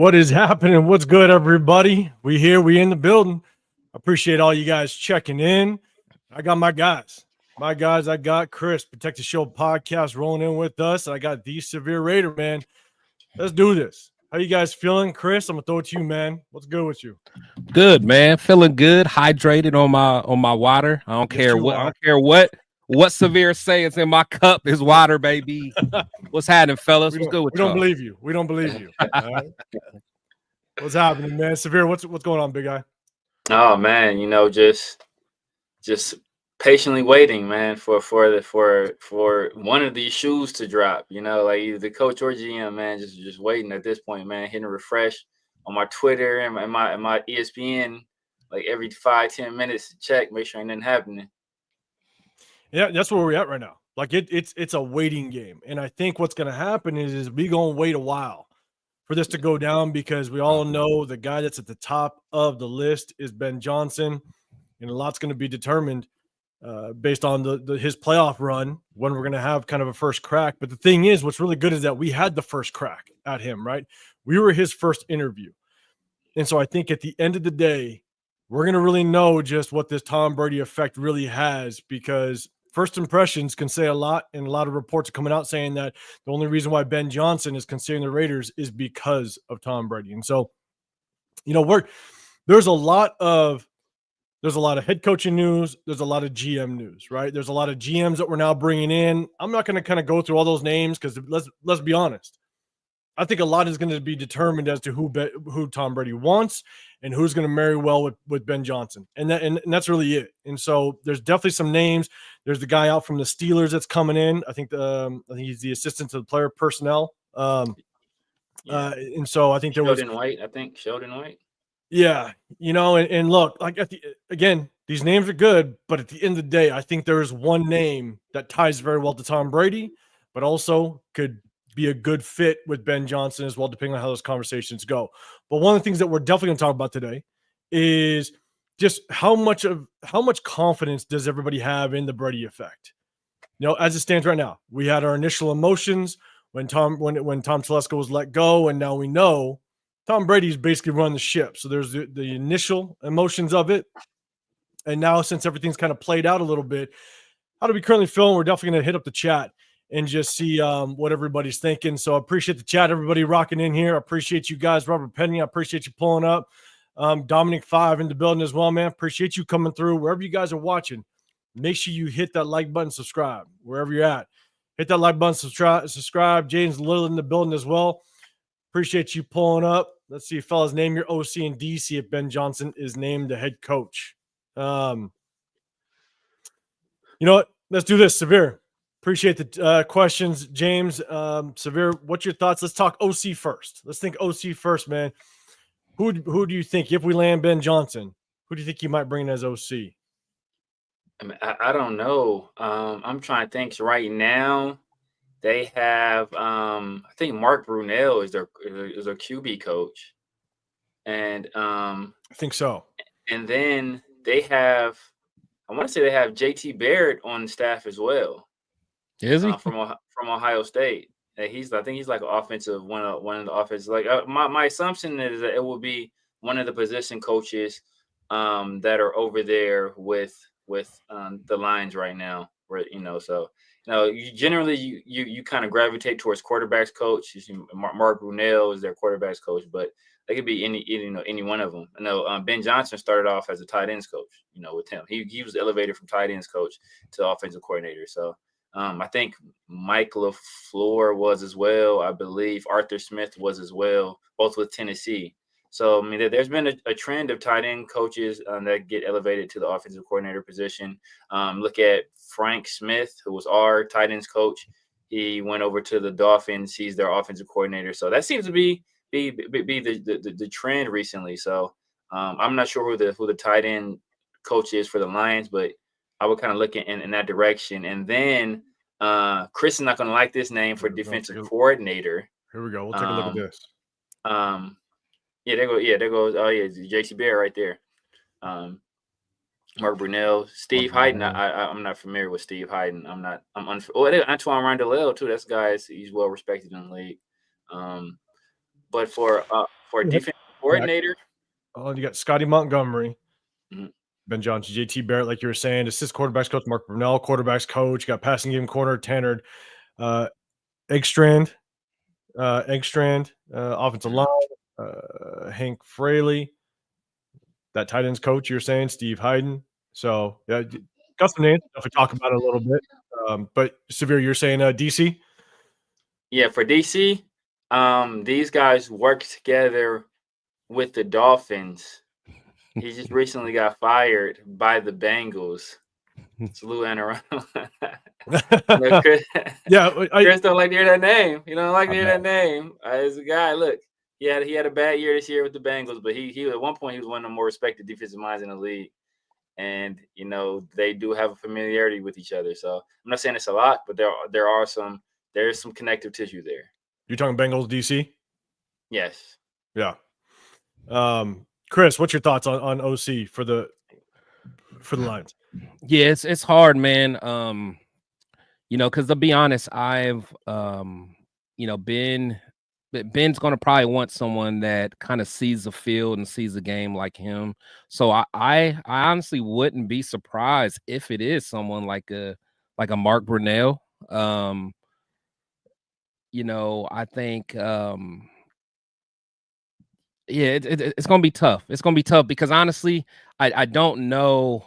What is happening? What's good, everybody? We here. We in the building. Appreciate all you guys checking in. I got my guys. My guys, I got Chris, Protect the Show podcast rolling in with us. I got the Severe Raider, man. Let's do this. How you guys feeling? Chris, I'm going to throw it to you, man. What's good with you? Good, man. Feeling good, hydrated on my water. I don't care what Severe say. It's in my cup is water, baby. What's happening, fellas? What's good with we don't y'all? believe you. We don't believe you. All right? What's happening, man? Severe, what's going on, big guy? Oh man, just patiently waiting, man, for one of these shoes to drop. Like either the coach or GM, man, just waiting at this point, man, hitting refresh on my Twitter and my ESPN like every 5-10 minutes to check, make sure ain't nothing happening. Yeah, that's where we're at right now. Like it's a waiting game, and I think what's going to happen is we gonna wait a while for this to go down because we all know the guy that's at the top of the list is Ben Johnson, and a lot's going to be determined based on his playoff run when we're going to have kind of a first crack. But the thing is, what's really good is that we had the first crack at him, right? We were his first interview, and so I think at the end of the day, we're going to really know just what this Tom Brady effect really has because first impressions can say a lot, and a lot of reports are coming out saying that the only reason why Ben Johnson is considering the Raiders is because of Tom Brady. And so, there's a lot of head coaching news. There's a lot of GM news, right? There's a lot of GMs that we're now bringing in. I'm not going to kind of go through all those names because let's be honest. I think a lot is going to be determined as to who Tom Brady wants and who's going to marry well with Ben Johnson. And that's really it. And so there's definitely some names. There's the guy out from the Steelers that's coming in. I think he's the assistant to the player personnel. And so I think Sheldon White. Yeah. And look, like again, these names are good, but at the end of the day, I think there is one name that ties very well to Tom Brady, but also could be a good fit with Ben Johnson as well, depending on how those conversations go. But one of the things that we're definitely going to talk about today is just how much confidence does everybody have in the Brady effect? As it stands right now, we had our initial emotions when Tom Telesco was let go, and now we know Tom Brady's basically run the ship. So there's the initial emotions of it, and now since everything's kind of played out a little bit, how do we currently feel? We're definitely going to hit up the chat and just see what everybody's thinking. So I appreciate the chat, everybody rocking in here. I appreciate you guys, Robert Penny. I appreciate you pulling up. Dominic 5 in the building as well, man. Appreciate you coming through. Wherever you guys are watching, make sure you hit that like button, subscribe, wherever you're at. Hit that like button, subscribe. James Little in the building as well. Appreciate you pulling up. Let's see, fellas, name your OC and DC if Ben Johnson is named the head coach. You know what? Let's do this, Severe. Appreciate the questions, James. Severe, what's your thoughts? Let's talk OC first. Let's think OC first, man. Who do you think, if we land Ben Johnson, who do you think you might bring in as OC? I don't know. I'm trying to think. Right now, they have I think Mark Brunell is their QB coach, and I think so. And then they have, I want to say they have JT Barrett on staff as well. Is he from Ohio State? I think he's like offensive one of the offenses. Like my assumption is that it will be one of the position coaches that are over there with the Lions right now. Where so you generally you kind of gravitate towards quarterbacks coach. Mark Brunell is their quarterbacks coach, but they could be any one of them. I know Ben Johnson started off as a tight ends coach. With him, he was elevated from tight ends coach to offensive coordinator. So. I think Mike LaFleur was as well. I believe Arthur Smith was as well, both with Tennessee. So, I mean, there's been a trend of tight end coaches that get elevated to the offensive coordinator position. Look at Frank Smith, who was our tight ends coach. He went over to the Dolphins. He's their offensive coordinator. So that seems to be the trend recently. So I'm not sure who the tight end coach is for the Lions, but I would kind of look in that direction. And then Chris is not going to like this name for defensive coordinator. Here we go. We'll take a look at this. There goes. Oh, yeah, JC Bear right there. Mark Brunell, Steve Hyden. I'm not familiar with Steve Hyden. Antoine Rondalell too. That's guys. He's well respected in the league. But for For defense coordinator. Oh, you got Scotty Montgomery, Mhm. Ben Johnson, JT Barrett, like you were saying, assist quarterbacks coach Mark Brunell, quarterbacks coach, you got passing game corner Tanner Eggstrand, offensive line, Hank Fraley, that tight ends coach you're saying, Steve Hayden. So yeah, got some names. If we talk about it a little bit, but Severe, you're saying DC? Yeah, for DC, these guys work together with the Dolphins. He just recently got fired by the Bengals. Salute and around. Chris, Yeah, Chris don't like to hear that name. You don't like to hear that name. As a guy, look, he had a bad year this year with the Bengals, but he at one point he was one of the more respected defensive minds in the league. And they do have a familiarity with each other. So I'm not saying it's a lot, but there's some connective tissue there. You're talking Bengals DC? Yes. Yeah. Chris, what's your thoughts on OC for the Lions? Yeah, it's hard, man. Because to be honest, I've Ben's gonna probably want someone that kind of sees the field and sees the game like him. So I honestly wouldn't be surprised if it is someone like a Mark Brunell. I think it's gonna be tough. It's gonna be tough because honestly, I don't know.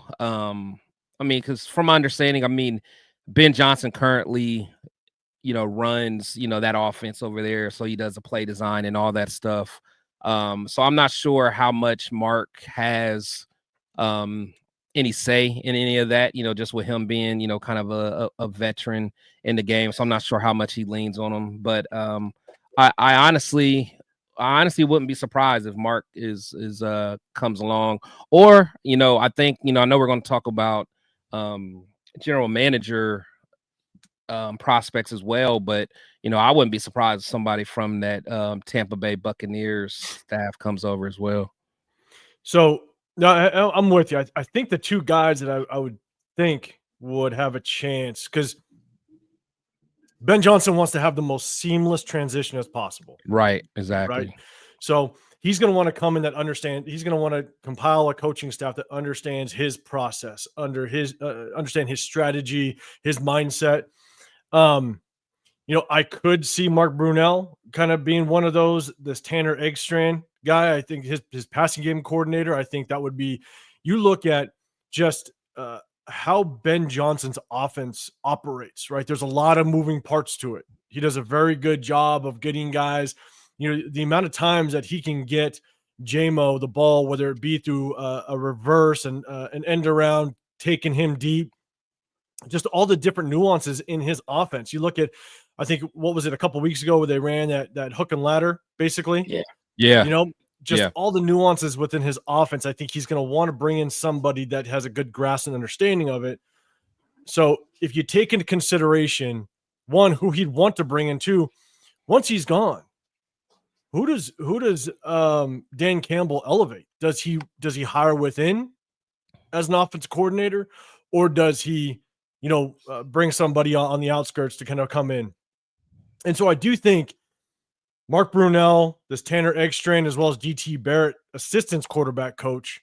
Because from my understanding, Ben Johnson currently runs, that offense over there. So he does the play design and all that stuff. So I'm not sure how much Mark has any say in any of that, just with him being, kind of a veteran in the game. So I'm not sure how much he leans on him. But I honestly wouldn't be surprised if Mark comes along. Or, I think, I know we're going to talk about general manager prospects as well, but I wouldn't be surprised if somebody from that Tampa Bay Buccaneers staff comes over as well. So no, I'm with you. I think the two guys that I would think would have a chance, because Ben Johnson wants to have the most seamless transition as possible. Right, exactly. Right. So he's going to want to come in that understand. He's going to want to compile a coaching staff that understands his process, understand his strategy, his mindset. I could see Mark Brunell kind of being one of those, this Tanner Eggstrand guy. I think his passing game coordinator, I think that would be, you look at just how Ben Johnson's offense operates, right? There's a lot of moving parts to it. He does a very good job of getting guys, the amount of times that he can get JMO the ball, whether it be through a reverse and an end around, taking him deep, just all the different nuances in his offense. You look at, I think, what was it, a couple of weeks ago where they ran that hook and ladder, basically? Yeah. All the nuances within his offense. I think he's going to want to bring in somebody that has a good grasp and understanding of it. So if you take into consideration, one, who he'd want to bring in, two, once he's gone, who does Dan Campbell elevate? Does he hire within as an offensive coordinator, or does he bring somebody on the outskirts to kind of come in? And so I do think Mark Brunell, this Tanner Eggstrand, as well as JT Barrett, assistance quarterback coach,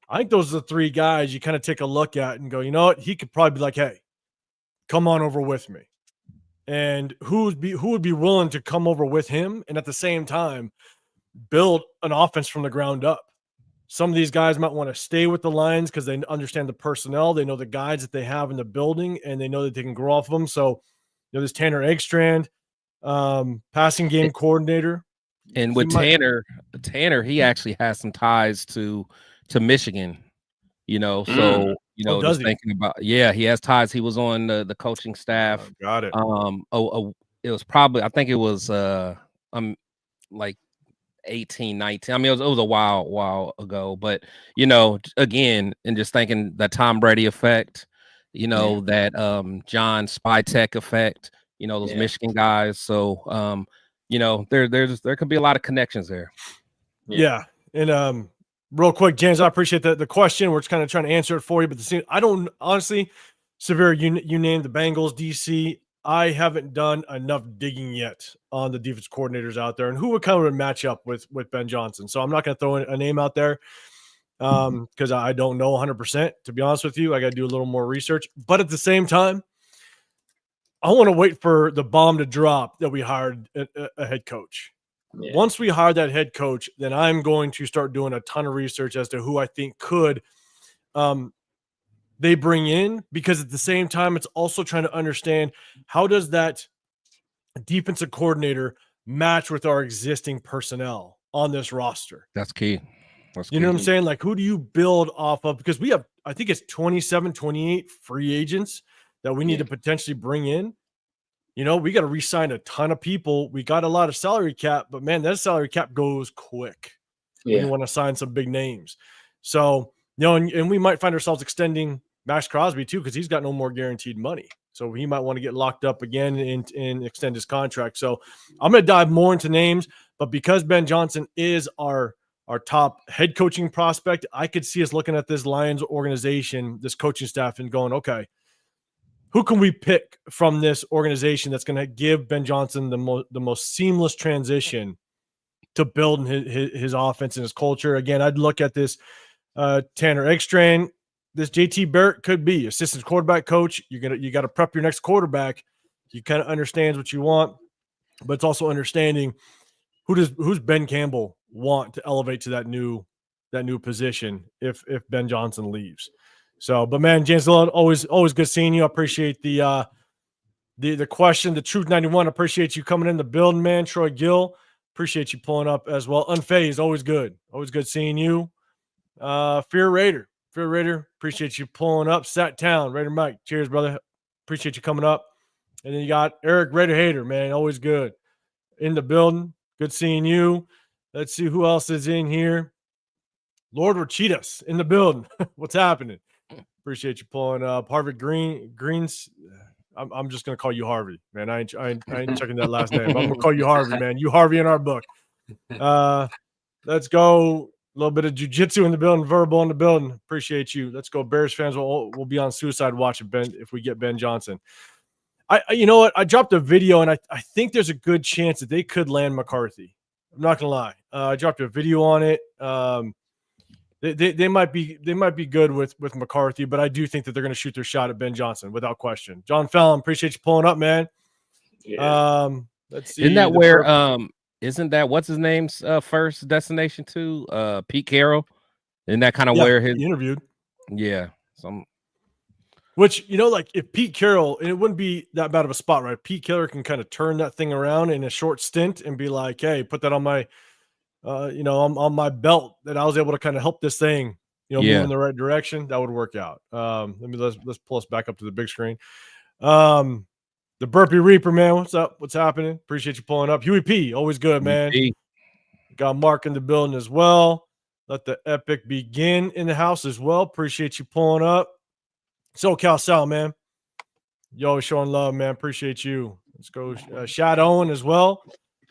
I think those are the three guys you kind of take a look at and go, you know what? He could probably be like, hey, come on over with me. And who would be willing to come over with him and at the same time build an offense from the ground up? Some of these guys might want to stay with the Lions because they understand the personnel. They know the guys that they have in the building, and they know that they can grow off of them. So, this Tanner Eggstrand, passing game coordinator. And with Tanner, he actually has some ties to Michigan, so, just thinking about, he has ties. He was on the coaching staff. Got it. It was probably, I think it was, like 18, 19. I mean, it was a while ago, but, again, and just thinking the Tom Brady effect, that John Spytek effect, those Michigan guys. So, there could be a lot of connections there. Yeah. And real quick, James, I appreciate the question. We're just kind of trying to answer it for you, but I don't honestly, Severe, you named the Bengals, DC. I haven't done enough digging yet on the defense coordinators out there and who would kind of match up with Ben Johnson. So I'm not going to throw a name out there because I don't know 100%. To be honest with you, I got to do a little more research. But at the same time, I want to wait for the bomb to drop that we hired a head coach. Yeah. Once we hire that head coach, then I'm going to start doing a ton of research as to who I think could they bring in, because at the same time, it's also trying to understand how does that defensive coordinator match with our existing personnel on this roster. That's key. You know what I'm saying? Like, who do you build off of? Because we have, I think it's 27, 28 free agents that we need to potentially bring in. You know, we got to re-sign a ton of people. We got a lot of salary cap, but man, that salary cap goes quick. Yeah. You want to sign some big names. So, you know, and we might find ourselves extending Max Crosby too, because he's got no more guaranteed money. So he might want to get locked up again and extend his contract. So I'm going to dive more into names, but because Ben Johnson is our top head coaching prospect, I could see us looking at this Lions organization, this coaching staff, and going, okay, who can we pick from this organization that's going to give Ben Johnson the most seamless transition to building his offense and his culture? Again, I'd look at this Tanner Eckstrain. This JT Barrett could be assistant quarterback coach. You got to prep your next quarterback. He kind of understands what you want, but it's also understanding who's Ben Campbell want to elevate to that new position if Ben Johnson leaves. So, but man, James, always good seeing you. I appreciate the question. The Truth 91, appreciate you coming in the building, man. Troy Gill, appreciate you pulling up as well. Unfazed, always good seeing you. Fear Raider, appreciate you pulling up. Sat Town, Raider Mike, cheers, brother. Appreciate you coming up. And then you got Eric Raider Hater, man, always good in the building. Good seeing you. Let's see who else is in here. Lord Rachitas in the building. What's happening? Appreciate you pulling up. Harvey Greens. I'm just gonna call you Harvey, man. I ain't checking that last name. I'm gonna call you Harvey, man. You Harvey in our book. Let's go. A little bit of jiu-jitsu in the building, verbal in the building. Appreciate you. Let's go. Bears fans will be on suicide watch if we get Ben Johnson. You know what? I dropped a video, and I think there's a good chance that they could land McCarthy. I'm not gonna lie. I dropped a video on it. They might be good with McCarthy, but I do think that they're going to shoot their shot at Ben Johnson without question. John Fallon, appreciate you pulling up, man. Yeah. Let's see. Isn't that what's his name's first destination too? Pete Carroll. Isn't that kind of where his interviewed? Yeah. Which, you know, like if Pete Carroll, and it wouldn't be that bad of a spot, right? Pete Carroll can kind of turn that thing around in a short stint and be like, hey, put that on my on my belt, that I was able to kind of help this thing, move in the right direction. That would work out. Let's pull us back up to the big screen. The Burpee Reaper, man. What's up? What's happening? Appreciate you pulling up. Huey P, always good, man. Got Mark in the building as well. Let the epic begin in the house as well. Appreciate you pulling up. SoCal Sal, man. You always showing love, man. Appreciate you. Let's go. Shad Owen as well.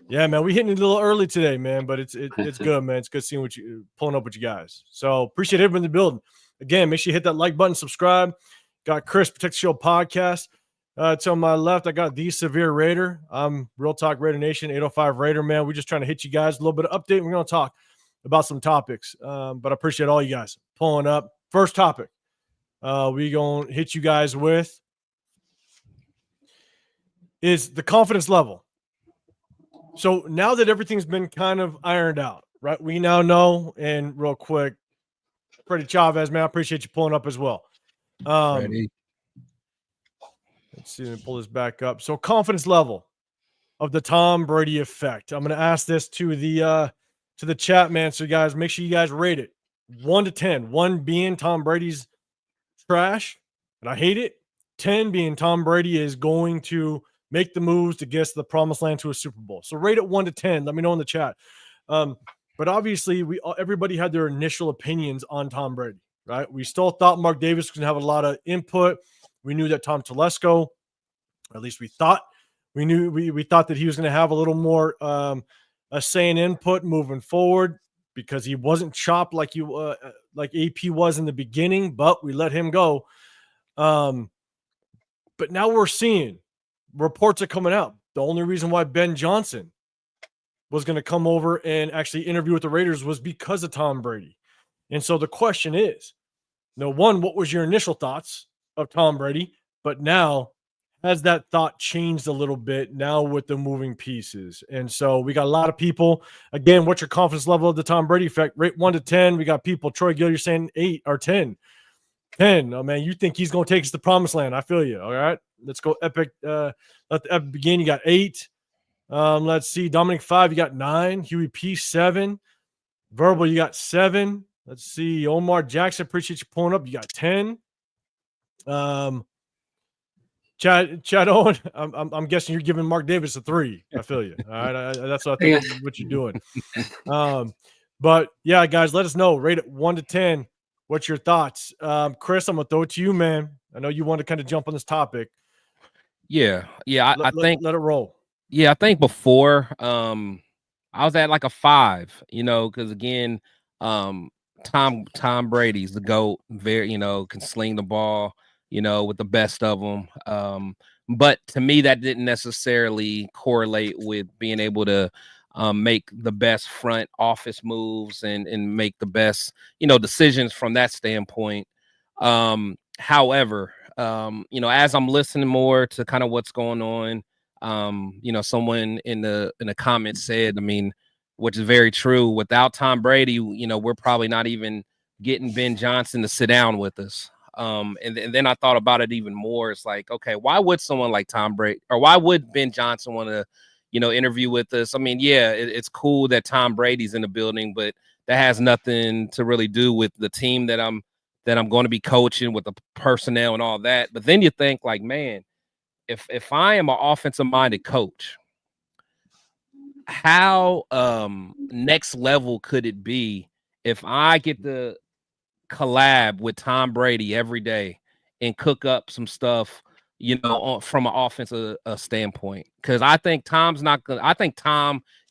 Yeah, man, we hitting it a little early today, man, but it's good, man. It's good seeing what you pulling up with you guys. So appreciate everyone in the building. Again, make sure you hit that like button, subscribe. Got Chris Protect the Show podcast. To my left, I got the Severe Raider. I'm Real Talk Raider Nation, 805 Raider, man. We're just trying to hit you guys a little bit of update. We're going to talk about some topics, but I appreciate all you guys pulling up. First topic, we going to hit you guys with is the confidence level. So now that everything's been kind of ironed out, right? We now know, and real quick, Freddie Chavez, man, I appreciate you pulling up as well. Ready. Let's see, let me pull this back up. So confidence level of the Tom Brady effect. I'm going to ask this to the chat, man. So guys, make sure you guys rate it 1 to 10. 1 being Tom Brady's trash, and I hate it. 10 being Tom Brady is going to make the moves to get us to the promised land to a Super Bowl. So rate it 1 to 10. Let me know in the chat. But obviously, everybody had their initial opinions on Tom Brady, right? We still thought Mark Davis was going to have a lot of input. We knew that Tom Telesco, or at least we thought, we thought that he was going to have a little more a say and input moving forward, because he wasn't chopped like AP was in the beginning, but we let him go. But now we're seeing reports are coming out. The only reason why Ben Johnson was going to come over and actually interview with the Raiders was because of Tom Brady. And so the question is, one, what was your initial thoughts of Tom Brady? But now, has that thought changed a little bit now with the moving pieces? And so we got a lot of people. Again, what's your confidence level of the Tom Brady effect? Rate 1 to 10. We got people. Troy Gill, you're saying 8 or 10. 10. Oh, man, you think he's going to take us to the promised land. I feel you. All right. Let's go epic. Let the epic begin. You got 8. Let's see. Dominic 5. You got 9. Huey P 7. Verbal, you got 7. Let's see. Omar Jackson, appreciate you pulling up. You got 10. Chad Owen, I'm guessing you're giving Mark Davis a 3. I feel you. All right. That's what I think what you're doing. But yeah, guys, let us know. Rate it 1 to 10. What's your thoughts? Chris, I'm gonna throw it to you, man. I know you want to kind of jump on this topic. Yeah. I think let it roll. Yeah, I think before I was at like a 5, because again, Tom Brady's the GOAT, very, can sling the ball, with the best of them. But to me, that didn't necessarily correlate with being able to make the best front office moves and make the best, decisions from that standpoint. However, as I'm listening more to kind of what's going on, someone in the comments said, which is very true, without Tom Brady, we're probably not even getting Ben Johnson to sit down with us. And then I thought about it even more. It's like, okay, why would someone like Tom Brady, or why would Ben Johnson want to, interview with us? Yeah, it's cool that Tom Brady's in the building, but that has nothing to really do with the team that I'm going to be coaching, with the personnel and all that. But then you think like, man, if I am an offensive minded coach, how next level could it be if I get to collab with Tom Brady every day and cook up some stuff, from an offensive standpoint? Because I think Tom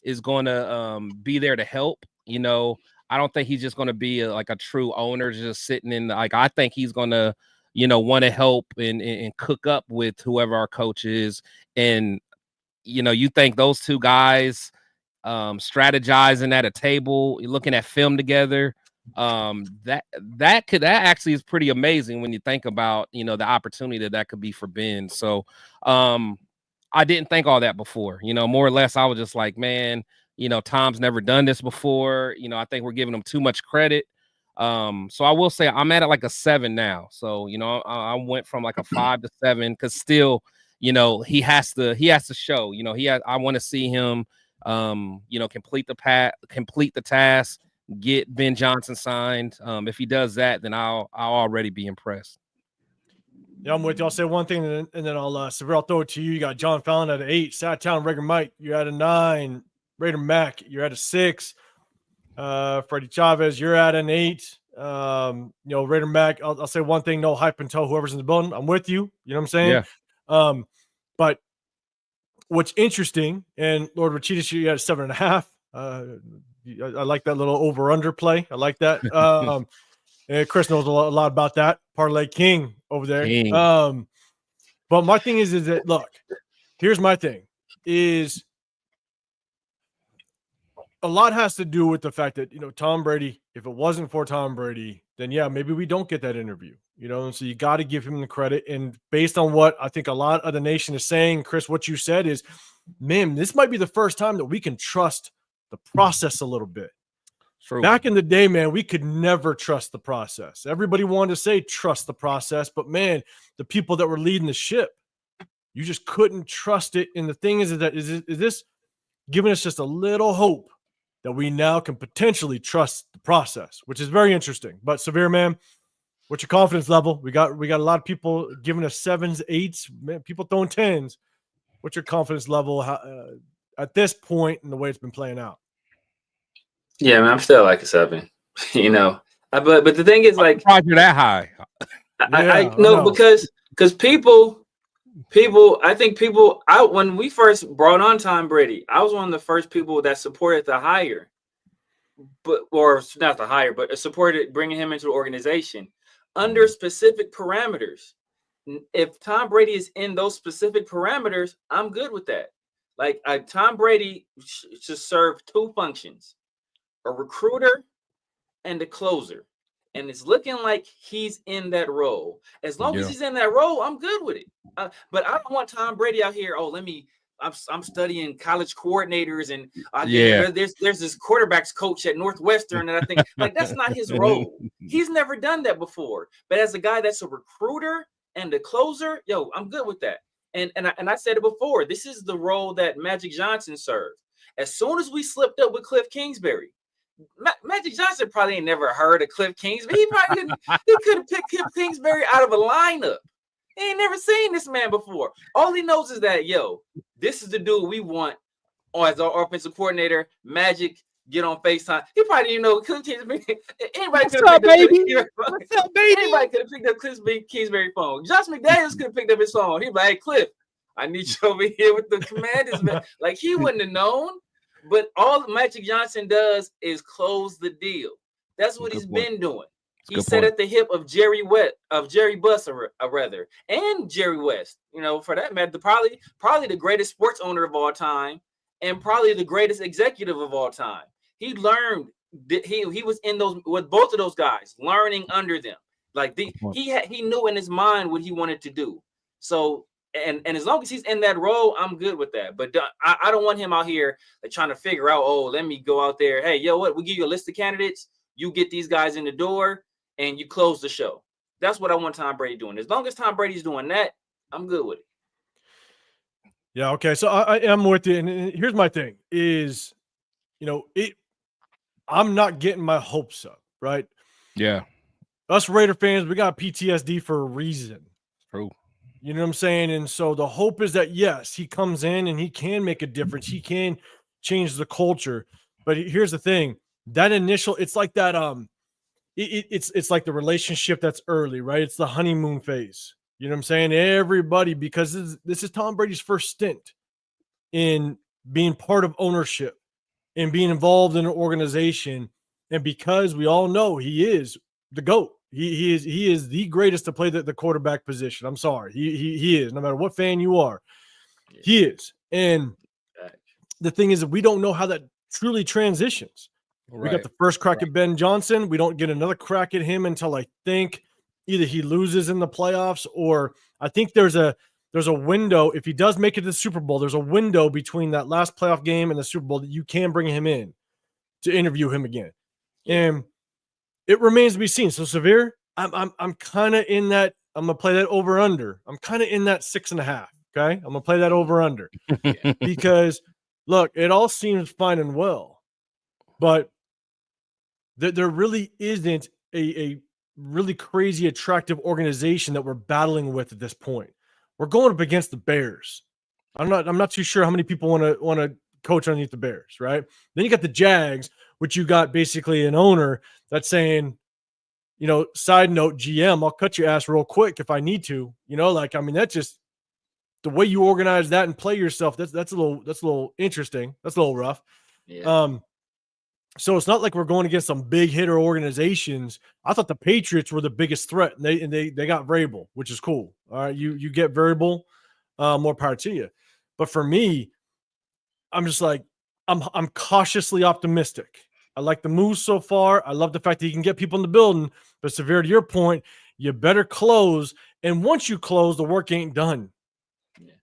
is going to be there to help. I don't think he's just going to be a true owner just sitting in I think he's going to want to help and cook up with whoever our coach is. And you think those two guys strategizing at a table, looking at film together, that actually is pretty amazing when you think about the opportunity that could be for Ben. So I didn't think all that before. More or less I was just like, man, Tom's never done this before. I think we're giving him too much credit. So I will say I'm at it like a 7 now. So I went from like a 5 to 7, because still he has to show, I want to see him complete the task, get Ben Johnson signed. If he does that, then I'll already be impressed. Yeah, I'm with you. I'll say one thing, and then I'll Severe, I'll throw it to you. You got John Fallon at an 8, Sattown, Rager Mike, you're at a 9, Raider Mac, you're at a 6, Freddie Chavez, you're at an 8. Raider Mac, I'll say one thing, no hype until whoever's in the building. I'm with you. You know what I'm saying? Yeah. But what's interesting, and Lord Rachitas, you had a 7.5. I like that little over-under play. I like that. And Chris knows a lot about that. Parlay King over there. King. But my thing is that, look, here's my thing, is a lot has to do with the fact that, Tom Brady, if it wasn't for Tom Brady, then yeah, maybe we don't get that interview, and so you got to give him the credit. And based on what I think a lot of the nation is saying, Chris, what you said is, man, this might be the first time that we can trust the process a little bit. True. Back in the day, man, we could never trust the process. Everybody wanted to say trust the process, but man, the people that were leading the ship, you just couldn't trust it. And the thing is this giving us just a little hope that we now can potentially trust the process, which is very interesting. But Severe, man, what's your confidence level? We got a lot of people giving us 7s, 8s, man, people throwing 10s. What's your confidence level at this point in the way it's been playing out? Yeah, man, I'm still like a 7. But the thing is, like, you're that high. I know, because people, I think people, when we first brought on Tom Brady, I was one of the first people that supported the hire, or not the hire, but supported bringing him into the organization under specific parameters. if Tom Brady is in those specific parameters, I'm good with that. Like Tom Brady should serve two functions: a recruiter and a closer. And it's looking like he's in that role. As long as he's in that role, I'm good with it. But I don't want Tom Brady out here. Oh, I'm studying college coordinators, and there's this quarterbacks coach at Northwestern, and I think like that's not his role. He's never done that before. But as a guy that's a recruiter and a closer, yo, I'm good with that. And I said it before. This is the role that Magic Johnson served. As soon as we slipped up with Cliff Kingsbury, Magic Johnson probably ain't never heard of Cliff Kingsbury. He probably could have picked Cliff Kingsbury out of a lineup. He ain't never seen this man before. All he knows is that, yo, this is the dude we want as our offensive coordinator. Magic, get on FaceTime. He probably didn't know Cliff Kingsbury. Anybody could have picked up Cliff Kingsbury phone. Josh McDaniels could have picked up his phone. He'd be like, hey, Cliff, I need you over here with the commanders, man. Like, he wouldn't have known. But all Magic Johnson does is close the deal. That's what he's been doing. He sat at the hip of Jerry Buss, rather, and Jerry West. You know, for that matter, probably the greatest sports owner of all time, and probably the greatest executive of all time. He learned that he was in those with both of those guys, learning under them. Like he knew in his mind what he wanted to do. So. And as long as he's in that role, I'm good with that. But I don't want him out here like trying to figure out, oh, let me go out there. Hey, yo, what? We give you a list of candidates. You get these guys in the door and you close the show. That's what I want Tom Brady doing. As long as Tom Brady's doing that, I'm good with it. Yeah, okay. So I am with you. And here's my thing is, I'm not getting my hopes up, right? Yeah. Us Raider fans, we got PTSD for a reason. True. You know what I'm saying? And so the hope is that, yes, he comes in and he can make a difference. He can change the culture. But here's the thing. That initial, it's like that, it's like the relationship that's early, right? It's the honeymoon phase. You know what I'm saying? Everybody, because this is Tom Brady's first stint in being part of ownership and being involved in an organization. And because we all know he is the GOAT. He is the greatest to play the quarterback position. I'm sorry. He is, no matter what fan you are. He is. And the thing is that we don't know how that truly transitions. Right. We got the first crack at Ben Johnson. We don't get another crack at him until I think either he loses in the playoffs, or I think there's a window. If he does make it to the Super Bowl, there's a window between that last playoff game and the Super Bowl that you can bring him in to interview him again. And it remains to be seen. So Severe, I'm kind of in that. I'm gonna play that over under. I'm kind of in that 6.5. Okay, I'm gonna play that over under because look, it all seems fine and well, but there really isn't a really crazy attractive organization that we're battling with at this point. We're going up against the Bears. I'm not too sure how many people want to coach underneath the Bears, right? Then you got the Jags, which you got basically an owner that's saying, side note, GM, I'll cut your ass real quick if I need to. That's just the way you organize that and play yourself. That's a little interesting. That's a little rough. Yeah. So it's not like we're going against some big hitter organizations. I thought the Patriots were the biggest threat, and they got Vrabel, which is cool. All right, you get Vrabel, more power to you. But for me, I'm just like I'm cautiously optimistic. I like the moves so far. I love the fact that you can get people in the building. But Severe, to your point, you better close. And once you close, the work ain't done.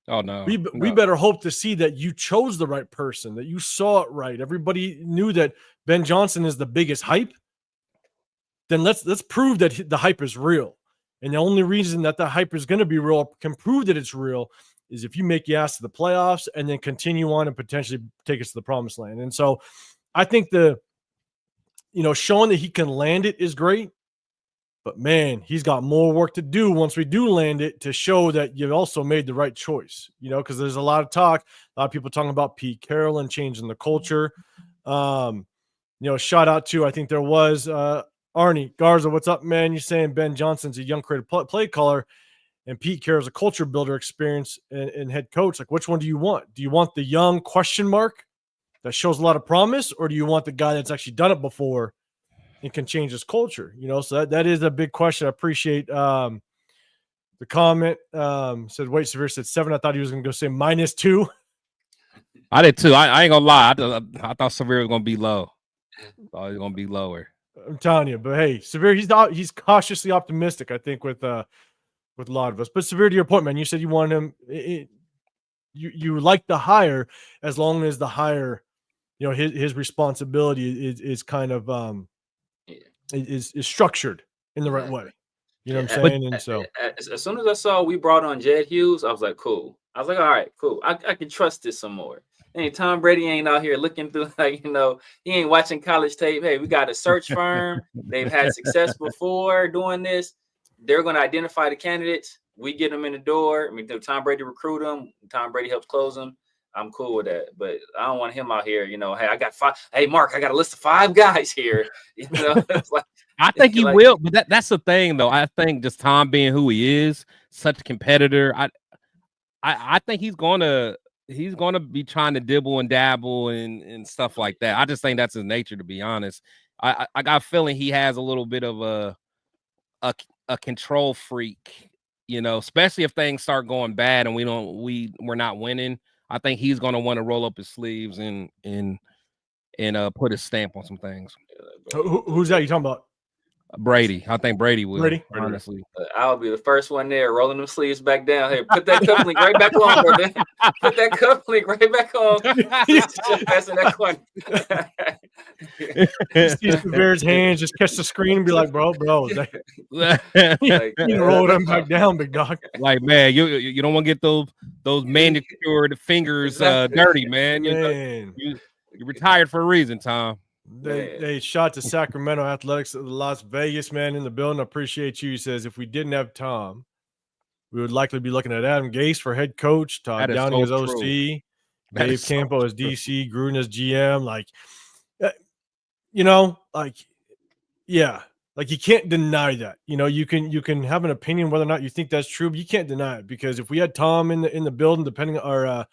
Oh, no. We better hope to see that you chose the right person, that you saw it right. Everybody knew that Ben Johnson is the biggest hype. Then let's prove that the hype is real. And the only reason that the hype is going to be real, can prove that it's real, is if you make your ass to the playoffs and then continue on and potentially take us to the promised land. And so I think showing that he can land it is great. But, man, he's got more work to do once we do land it to show that you also made the right choice, because there's a lot of talk, a lot of people talking about Pete Carroll and changing the culture. Shout out to, I think there was Arnie Garza. What's up, man? You're saying Ben Johnson's a young creative play caller and Pete Carroll's a culture builder experience and head coach. Like, which one do you want? Do you want the young question mark that shows a lot of promise, or do you want the guy that's actually done it before and can change his culture? So that is a big question. I appreciate the the comment said, wait, Severe said 7. I thought he was going to go say -2. I did too. I ain't gonna lie. I thought Severe was gonna be low. Thought he was gonna be lower. I'm telling you, but hey, Severe, he's cautiously optimistic, I think, with a lot of us. But Severe, to your point, man, you said you want him. You like the hire as long as the hire, you know, his responsibility is kind of is structured in the right way. You know what I'm saying? And so as soon as I saw we brought on Jed Hughes, I was like, cool. I was like, all right, cool. I can trust this some more. And Tom Brady ain't out here looking through, like, you know, he ain't watching college tape. Hey, we got a search firm. They've had success before doing this. They're going to identify the candidates. We get them in the door. I mean, Tom Brady recruit them. Tom Brady helps close them. I'm cool with that, but I don't want him out here. You know, hey, I got 5. Hey, Mark, I got a list of 5 guys here. You know, it's like, I think he will, but that's the thing, though. I think just Tom being who he is, such a competitor. I think he's gonna be trying to dibble and dabble and stuff like that. I just think that's his nature, to be honest. I got a feeling he has a little bit of a control freak, you know, especially if things start going bad and we're not winning. I think he's gonna want to roll up his sleeves and put his stamp on some things. Who's that you talking about? Brady. I think Brady will. Brady? Honestly, I'll be the first one there, rolling them sleeves back down. Hey, put that cuff link right back on, brother. Put that cuff link right back on. Just passing that corner. See Severe's hands just catch the screen and be like, bro, like, you roll them back down, big dog. Like, man, you don't want to get those manicured fingers dirty, man. You retired for a reason, Tom. They shot to Sacramento Athletics of Las Vegas, man, in the building. I appreciate you. He says, if we didn't have Tom, we would likely be looking at Adam Gase for head coach, Todd Downing as OC, Dave Campo as DC, Gruden as GM. Like, you know, like, yeah, like you can't deny that. You know, you can have an opinion whether or not you think that's true, but you can't deny it, because if we had Tom in the building, depending on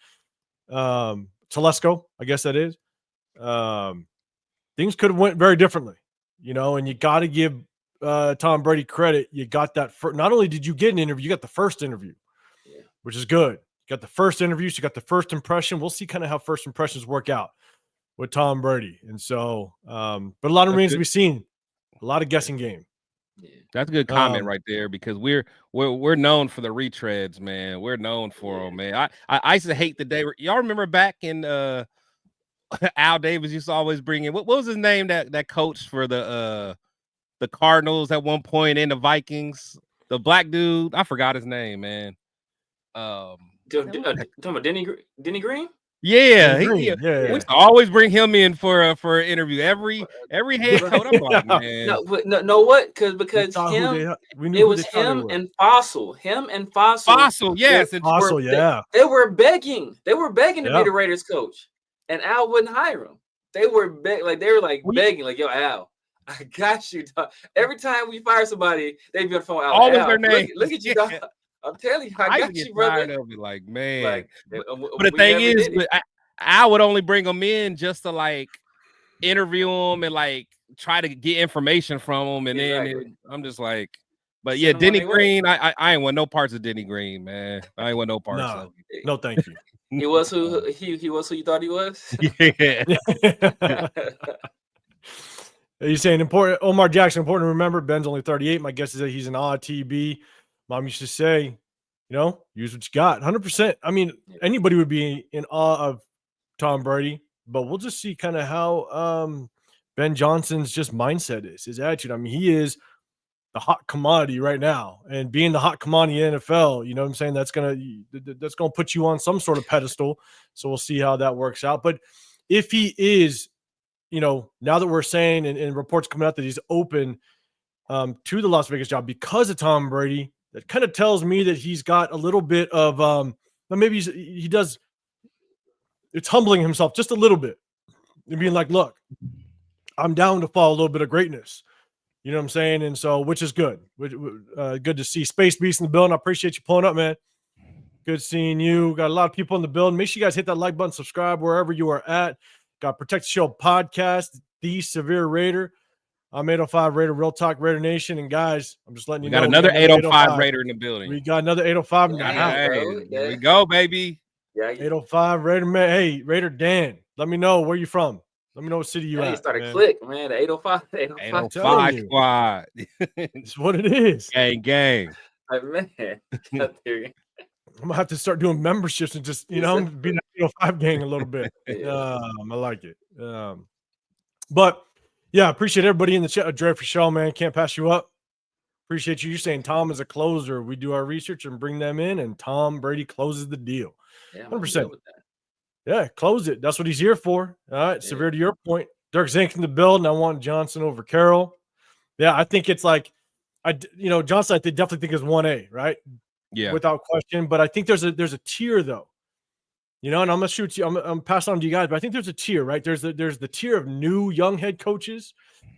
our Telesco, I guess that is, things could have went very differently, you know. And you got to give Tom Brady credit. You got that not only did you get an interview, you got the first interview, which is good. You got the first interview, so you got the first impression. We'll see kind of how first impressions work out with Tom Brady. And so, but a lot remains to be seen. A lot of guessing game. That's a good comment right there, because we're known for the retreads, man. We're known for them, man. I used to hate the day. Y'all remember back in Al Davis used to always bring in what was his name, that coach for the Cardinals at one point, in the Vikings, the black dude. I forgot his name, man. Talking about Denny Green? Yeah, we used to always bring him in for an interview. Every head coach, I'm like, man. No, what? Because him, it was him and Fossil. Fossil, yes, Fossil, yeah. They were begging. They were begging to be the Raiders coach, and Al wouldn't hire him. They were begging, like, yo, Al, I got you, dog. Every time we fire somebody, they'd be on the phone. Al, always their name. Look at you, dog. I'm telling you, I got you, brother. Of it, like, man. But the thing is, I would only bring them in just to like interview them and like try to get information from them, and then I'm just like, but yeah, Denny Green, I ain't want no parts of Denny Green, man. I ain't want no parts of it. No, thank you. He was who you thought he was. Yeah. You're saying important, Omar Jackson, important to remember. Ben's only 38. My guess is that he's an odd TB. Mom used to say, you know, use what you got. 100%. I mean, anybody would be in awe of Tom Brady, but we'll just see kind of how Ben Johnson's just mindset is, his attitude. I mean, he is the hot commodity right now, and being the hot commodity in the NFL, you know what I'm saying? That's gonna put you on some sort of pedestal. So we'll see how that works out. But if he is, you know, now that we're saying and reports coming out that he's open to the Las Vegas job because of Tom Brady, that kind of tells me that he's got a little bit of maybe he does. It's humbling himself just a little bit and being like, look, I'm down to follow a little bit of greatness. You know what I'm saying? And so, which is good. Good to see Space Beast in the building. I appreciate you pulling up, man. Good seeing you. Got a lot of people in the building. Make sure you guys hit that like button, subscribe wherever you are at. Got Protect the Show podcast, The Severe Raider. I'm 805 Raider, Real Talk Raider Nation. And guys, I'm just letting We you got know. another 805 Raider in the building. We got another 805 in the Dang, house. bro. There we go, baby. Yeah, 805 Raider man. Hey, Raider Dan, let me know where you from. Let me know what city you he at. started Man. click, man. The 805, 805. 805 you. squad. It's what it is. Gang. Like, man, got there. I'm gonna have to start doing memberships and just, you know, be the 805 gang a little bit. Yeah. I like it. But yeah, appreciate everybody in the chat. Dre for show, man. Can't pass you up. Appreciate you. You're saying Tom is a closer. We do our research and bring them in, and Tom Brady closes the deal. Yeah, 100%. Yeah, close it. That's what he's here for. All right. Yeah. Severe to your point. Dirk Zink in the build, and I want Johnson over Carroll. Yeah, I think it's like, Johnson, I definitely think is 1A, right? Yeah. Without question. But I think there's a tier though. And I'm gonna shoot you. I'm passing on to you guys, but I think there's a tier, right? There's the tier of new young head coaches,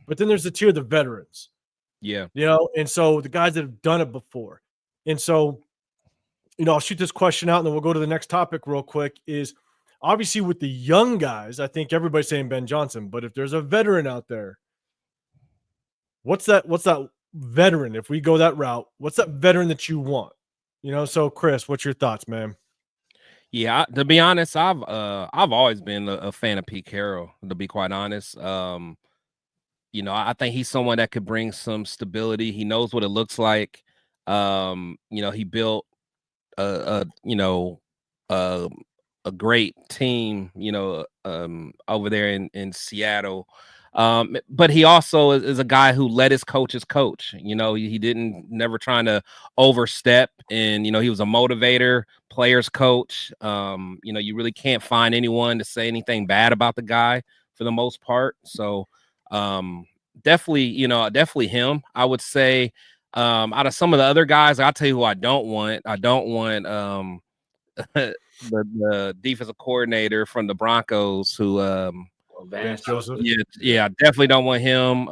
but then there's the tier of the veterans. Yeah. And so the guys that have done it before. And so, I'll shoot this question out and then we'll go to the next topic real quick. Is obviously with the young guys, I think everybody's saying Ben Johnson, but if there's a veteran out there, what's that veteran? If we go that route, what's that veteran that you want? So Chris, what's your thoughts, man? Yeah, to be honest, I've always been a fan of Pete Carroll, to be quite honest. I think he's someone that could bring some stability. He knows what it looks like. He built a great team, over there in Seattle. But he also is a guy who let his coaches coach. He didn't never trying to overstep, and he was a motivator, players coach. You really can't find anyone to say anything bad about the guy for the most part. So definitely him. I would say out of some of the other guys, I'll tell you who I don't want. I don't want the defensive coordinator from the Broncos who Vance Joseph. Yeah, I definitely don't want him.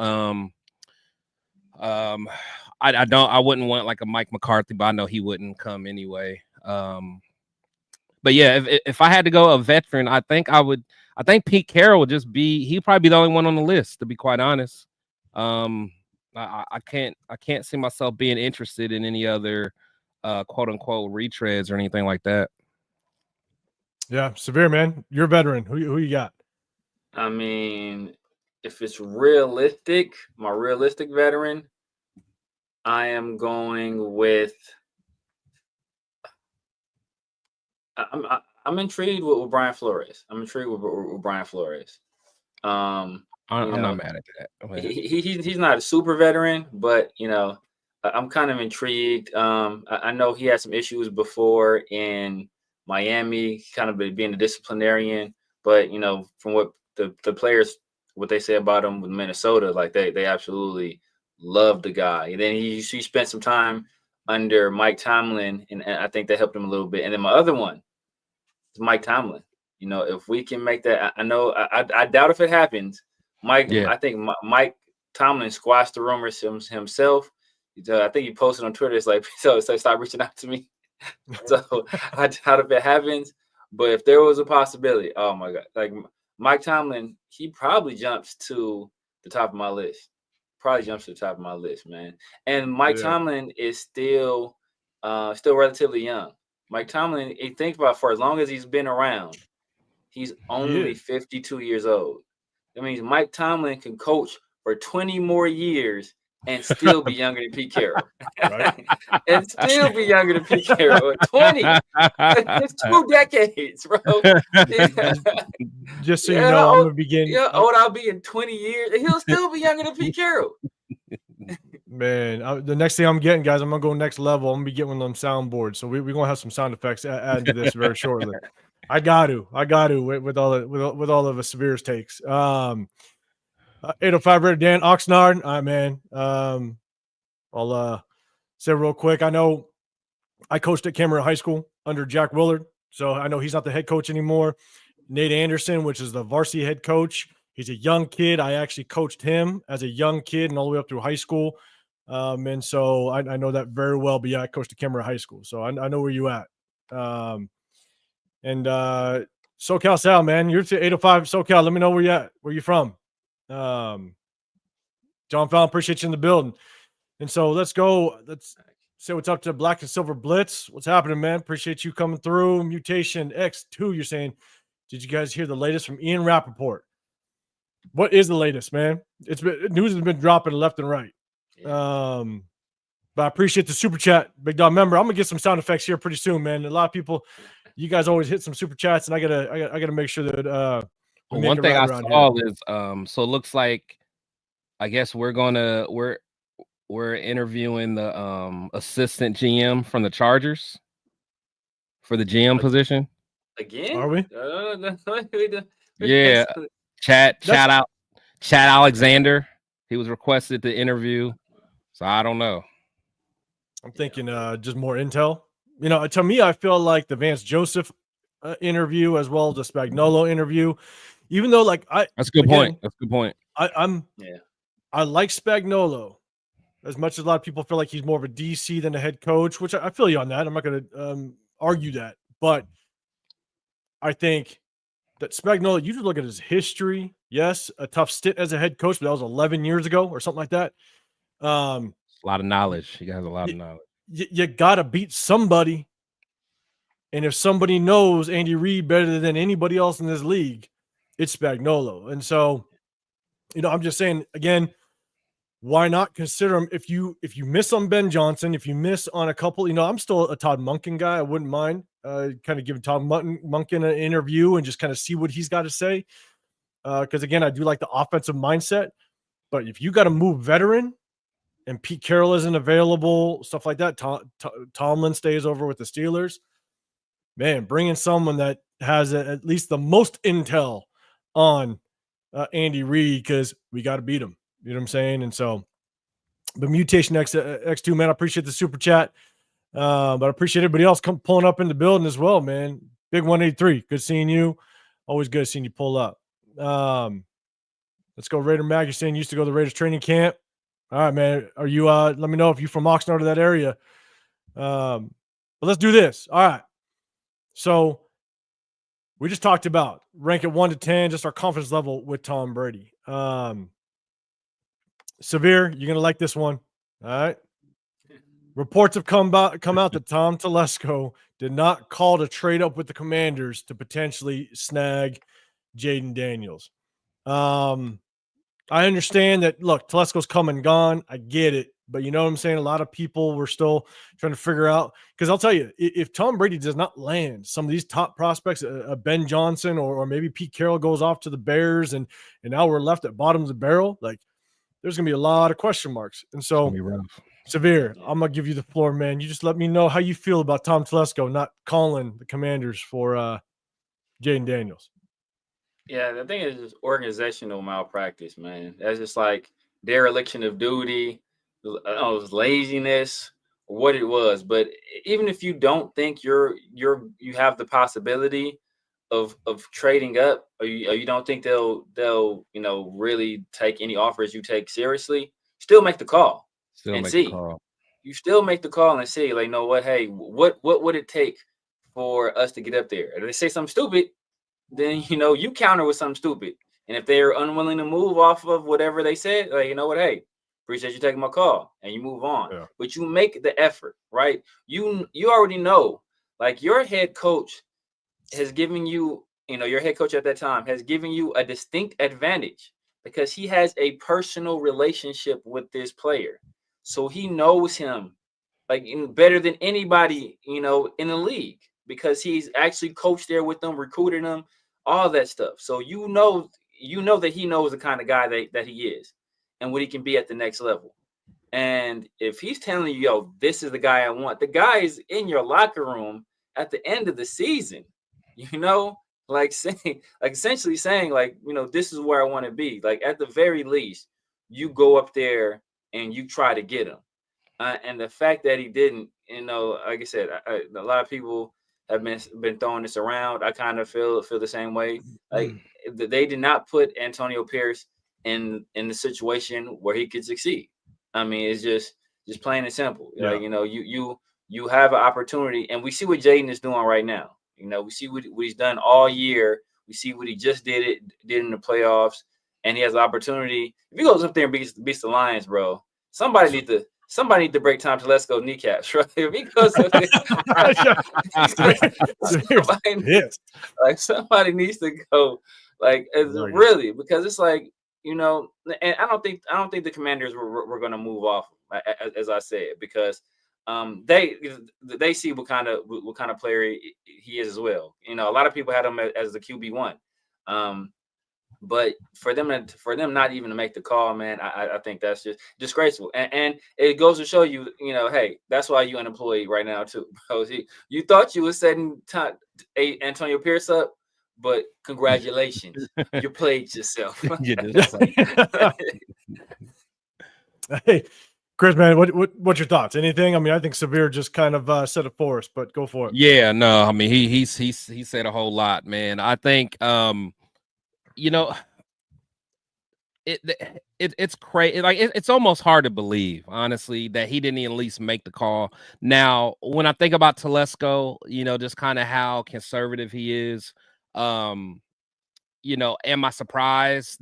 I wouldn't want like a Mike McCarthy, but I know he wouldn't come anyway. But yeah, if I had to go a veteran, I think Pete Carroll would he'd probably be the only one on the list, to be quite honest. I can't see myself being interested in any other quote unquote retreads or anything like that. Yeah, Severe, man. You're a veteran. Who you got? I mean, if it's realistic, my realistic veteran, I am going with. I'm intrigued with Brian Flores. I'm intrigued with Brian Flores. I'm not mad at that. He's not a super veteran, but I'm kind of intrigued. I know he had some issues before in Miami, kind of being a disciplinarian, but from what the players, what they say about him with Minnesota, like they absolutely love the guy. And then he spent some time under Mike Tomlin, and I think that helped him a little bit. And then my other one is Mike Tomlin. If we can make that, I know I doubt if it happens. I think Mike Tomlin squashed the rumors himself. I think he posted on Twitter. It's like, so stop reaching out to me. So I doubt if it happens. But if there was a possibility, oh my God, like Mike Tomlin, he probably jumps to the top of my list. Man. And Mike Tomlin is still relatively young. Mike Tomlin, think about, for as long as he's been around, he's only 52 years old. That means Mike Tomlin can coach for 20 more years and still be younger than Pete Carroll. Right? And still be younger than Pete Carroll. 20. It's 2 decades, bro. Just so you know, I'm gonna begin. Yeah, old I'll be in 20 years, and he'll still be younger than Pete Carroll. Man, the next thing I'm getting, guys, I'm gonna go next level. I'm gonna be getting one of them soundboards. So we're gonna have some sound effects added to this very shortly. I got to with all of the Severe's takes. 805 Raider Dan Oxnard. All right, man. I'll say real quick. I know I coached at Cameron High School under Jack Willard, so I know he's not the head coach anymore. Nate Anderson, which is the varsity head coach, he's a young kid. I actually coached him as a young kid and all the way up through high school. And so I know that very well. But yeah, I coached at Cameron High School, so I know where you at. And SoCal Sal, man, you're to 805 SoCal. Let me know where you at. Where you from? John Fallon, appreciate you in the building. And so let's go. Let's say what's up to Black and Silver Blitz. What's happening, man? Appreciate you coming through. Mutation X2, you're saying, did you guys hear the latest from Ian Rappaport? What is the latest, man? It's been news has been dropping left and right. Yeah. But I appreciate the super chat, Big Dog. Member, I'm gonna get some sound effects here pretty soon, man. A lot of people, you guys always hit some super chats, and I gotta make sure that we make One it thing right I around saw here. is so it looks like I guess we're interviewing the assistant GM from the Chargers for the GM position. Again? Are we? Yeah. Chad Alexander. He was requested to interview. So I don't know. I'm thinking just more intel. You know, to me, I feel like the Vance Joseph interview as well as the Spagnuolo interview, even though that's a good point. That's a good point. I like Spagnuolo as much as a lot of people feel like he's more of a DC than a head coach, which I feel you on that. I'm not going to argue that, but I think that Spagnuolo, you just look at his history. Yes, a tough stint as a head coach, but that was 11 years ago or something like that. A lot of knowledge. He has a lot of knowledge. You got to beat somebody. And if somebody knows Andy Reid better than anybody else in this league, it's Spagnuolo. And so, you know, I'm just saying again, why not consider him if you miss on Ben Johnson, if you miss on a couple, you know, I'm still a Todd Monken guy. I wouldn't mind kind of giving Todd Monken an interview and just kind of see what he's got to say. Because again, I do like the offensive mindset. But if you got to move veteran and Pete Carroll isn't available, stuff like that, Tomlin stays over with the Steelers. Man, bringing someone that has at least the most intel on Andy Reid, because we got to beat him. You know what I'm saying? And so the Mutation X2, man, I appreciate the super chat. But I appreciate everybody else pulling up in the building as well, man. Big 183. Good seeing you. Always good seeing you pull up. Let's go Raider Mag. You're saying you used to go to the Raiders training camp. All right, man. Are you let me know if you're from Oxnard or that area. But let's do this. All right. So we just talked about rank it 1 to 10, just our confidence level with Tom Brady. Severe, you're gonna like this one. All right. Reports have come out that Tom Telesco did not call to trade up with the Commanders to potentially snag Jaden Daniels. I understand that. Look, Telesco's come and gone. I get it. But you know what I'm saying? A lot of people were still trying to figure out, because I'll tell you, if Tom Brady does not land some of these top prospects, Ben Johnson or maybe Pete Carroll goes off to the Bears and now we're left at bottom of the barrel, like there's going to be a lot of question marks. And so, Severe, I'm going to give you the floor, man. You just let me know how you feel about Tom Telesco not calling the Commanders for Jaden Daniels. Yeah, the thing is just organizational malpractice, man. That's just like dereliction of duty. I don't know, it was laziness or what it was. But even if you don't think you have the possibility of trading up, or you don't think they'll really take any offers you take seriously, still make the call and see. You still make the call and see, like, you know what? Hey, what would it take for us to get up there? If they say something stupid, then you counter with something stupid. And if they're unwilling to move off of whatever they said, like, you know what? Hey, appreciate you taking my call, and you move on. Yeah. But you make the effort, right? You already know, like, your head coach has given you, your head coach at that time has given you a distinct advantage because he has a personal relationship with this player. So he knows him like better than anybody, in the league, because he's actually coached there with them, recruited them, all that stuff. So you know that he knows the kind of guy that he is and what he can be at the next level. And if he's telling you, yo, this is the guy I want, the guy is in your locker room at the end of the season, like saying, like essentially saying, like, this is where I want to be. Like, at the very least, you go up there and you try to get him. And the fact that he didn't, like I said, a lot of people have been throwing this around. I kind of feel the same way. Like, they did not put Antonio Pierce in the situation where he could succeed. I mean, it's just plain and simple. Yeah. Like, you have an opportunity, and we see what Jaden is doing right now. We see what he's done all year. We see what he just did in the playoffs. and he has the opportunity, if he goes up there and beats the Lions, bro, somebody need to break Tom Telesco's kneecaps, right? If he goes up there, somebody needs to go, really, because it's like, and I don't think the Commanders were going to move off, as I said, because they see what kind of player he is as well. A lot of people had him as the QB1. But for them not even to make the call, man, I think that's just disgraceful. And it goes to show you, hey, that's why you unemployed right now too. Because you thought you were setting Antonio Pierce up, but congratulations, you played yourself. You did. Hey, Chris, man, what's your thoughts? Anything? I mean, I think Severe just kind of set it for us, but go for it. Yeah, no, I mean, he said a whole lot, man. I think it's crazy. Like it's almost hard to believe, honestly, that he didn't at least make the call. Now, when I think about Telesco, just kind of how conservative he is, am I surprised?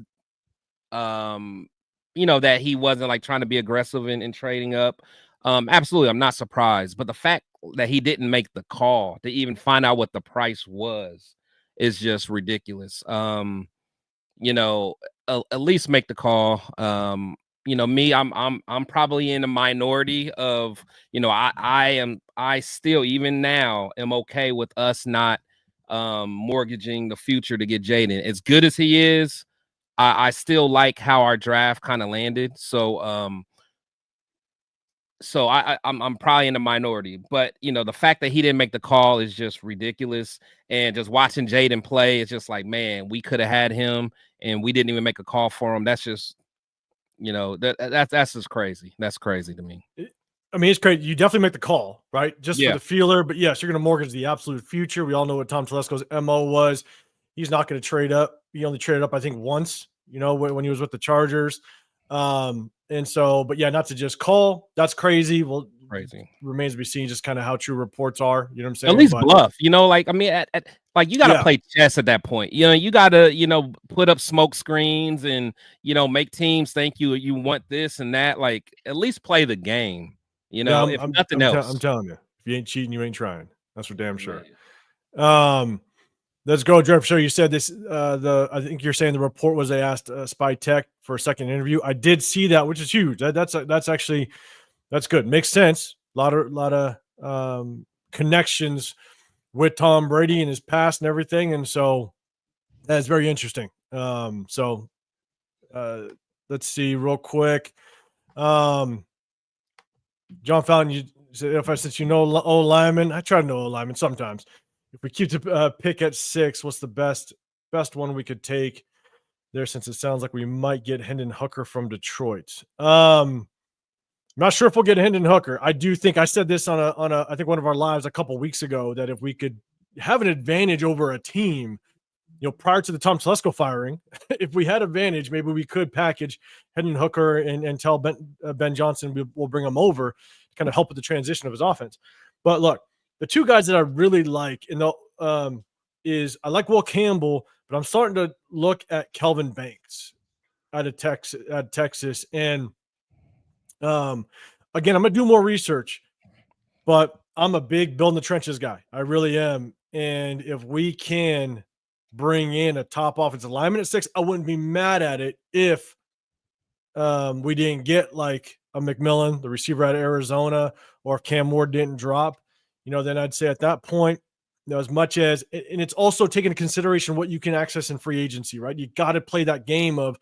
That he wasn't like trying to be aggressive in trading up. Absolutely, I'm not surprised. But the fact that he didn't make the call to even find out what the price was is just ridiculous. At least make the call. Me, I'm probably in a minority of, I still even now am okay with us not mortgaging the future to get Jaden. As good as he is, I still like how our draft kind of landed. So I'm probably in the minority, but the fact that he didn't make the call is just ridiculous. And just watching Jaden play, it's just like, man, we could have had him and we didn't even make a call for him. That's just, that's just crazy. That's crazy to me. I mean, it's crazy. You definitely make the call, right? Just Yeah. for the feeler, but yes, you're going to mortgage the absolute future. We all know what Tom Telesco's MO was. He's not going to trade up. He only traded up, I think, once, when he was with the Chargers. And so, but yeah, not to just call. That's crazy. Well, crazy. Remains to be seen just kind of how true reports are. You know what I'm saying? At least bluff, I mean, like you got to play chess at that point. You got to, put up smoke screens and, make teams think you want this and that. Like, at least play the game, if nothing else. I'm telling you, if you ain't cheating, you ain't trying. That's for damn sure. Let's go, Jeff. So you said this. I think you're saying the report was they asked Spy Tech for a second interview. I did see that, which is huge. That's actually good. Makes sense. A lot of connections with Tom Brady and his past and everything, and so that's very interesting. Let's see real quick. John Fountain, you said since O lineman, I try to know O lineman sometimes. If we keep the pick at 6, what's the best one we could take there? Since it sounds like we might get Hendon Hooker from Detroit. I'm not sure if we'll get Hendon Hooker. I do think I said this on a I think one of our lives a couple weeks ago that if we could have an advantage over a team, prior to the Tom Telesco firing, if we had advantage, maybe we could package Hendon Hooker and tell Ben Johnson we'll bring him over to kind of help with the transition of his offense. But look, the two guys that I really like is I like Will Campbell, but I'm starting to look at Kelvin Banks out of Texas. And again, I'm going to do more research, but I'm a big build in the trenches guy. I really am. And if we can bring in a top offensive lineman at 6, I wouldn't be mad at it if we didn't get like a McMillan, the receiver out of Arizona, or if Cam Ward didn't drop. Then I'd say at that point, as much as, and it's also taking into consideration what you can access in free agency, right? You got to play that game of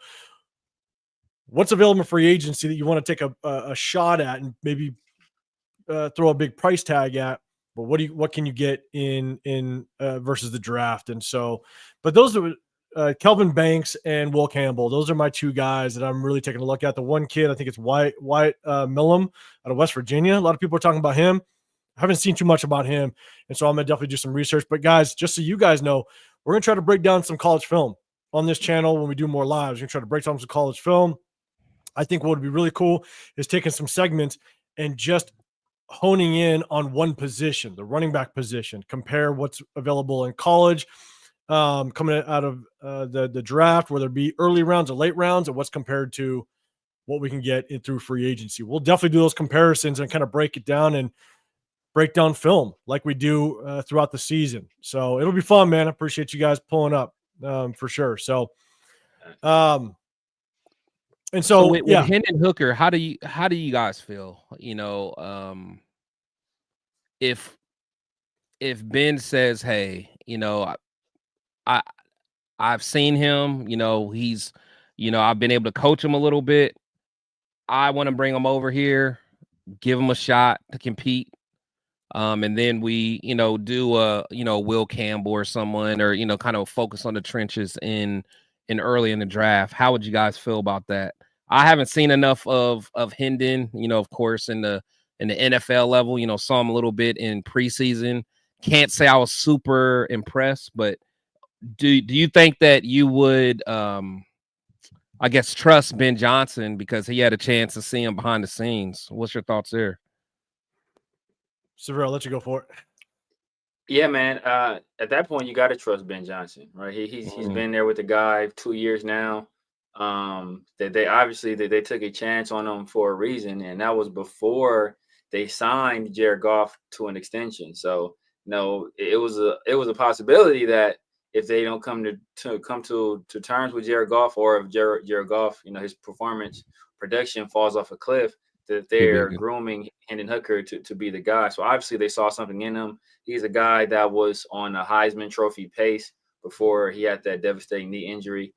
what's available in free agency that you want to take a shot at and maybe throw a big price tag at, but what can you get in versus the draft? And so, but those are Kelvin Banks and Will Campbell. Those are my two guys that I'm really taking a look at. The one kid, I think it's Wyatt Millam out of West Virginia. A lot of people are talking about him. I haven't seen too much about him, and so I'm going to definitely do some research. But, guys, just so you guys know, we're going to try to break down some college film on this channel when we do more lives. We're going to try to break down some college film. I think what would be really cool is taking some segments and just honing in on one position, the running back position, compare what's available in college coming out of the draft, whether it be early rounds or late rounds, and what's compared to what we can get through free agency. We'll definitely do those comparisons and kind of break it down and break down film like we do throughout the season. So it'll be fun, man. I appreciate you guys pulling up for sure. So, and so with yeah, Hendon Hooker, how do you guys feel? You know, if Ben says, "Hey, you know, I I've seen him. You know, he's, you know, I've been able to coach him a little bit. I want to bring him over here, give him a shot to compete." And then we, you know, do Will Campbell or someone, or, you know, kind of focus on the trenches in early in the draft. How would you guys feel about that? I haven't seen enough of Hendon, you know, of course, in the NFL level, you know, saw him a little bit in preseason. Can't say I was super impressed, but do you think that you would I guess trust Ben Johnson because he had a chance to see him behind the scenes? What's your thoughts there? Severe, I'll let you go for it. Yeah, man. At that point, you got to trust Ben Johnson, right? He's been there with the guy 2 years now. That they obviously they took a chance on him for a reason, and that was before they signed Jared Goff to an extension. So no, it was a possibility that if they don't come to terms with Jared Goff, or if Jared Goff, you know, his production falls off a cliff, that they're grooming Hendon Hooker to be the guy. So obviously they saw something in him. He's a guy that was on a Heisman Trophy pace before he had that devastating knee injury.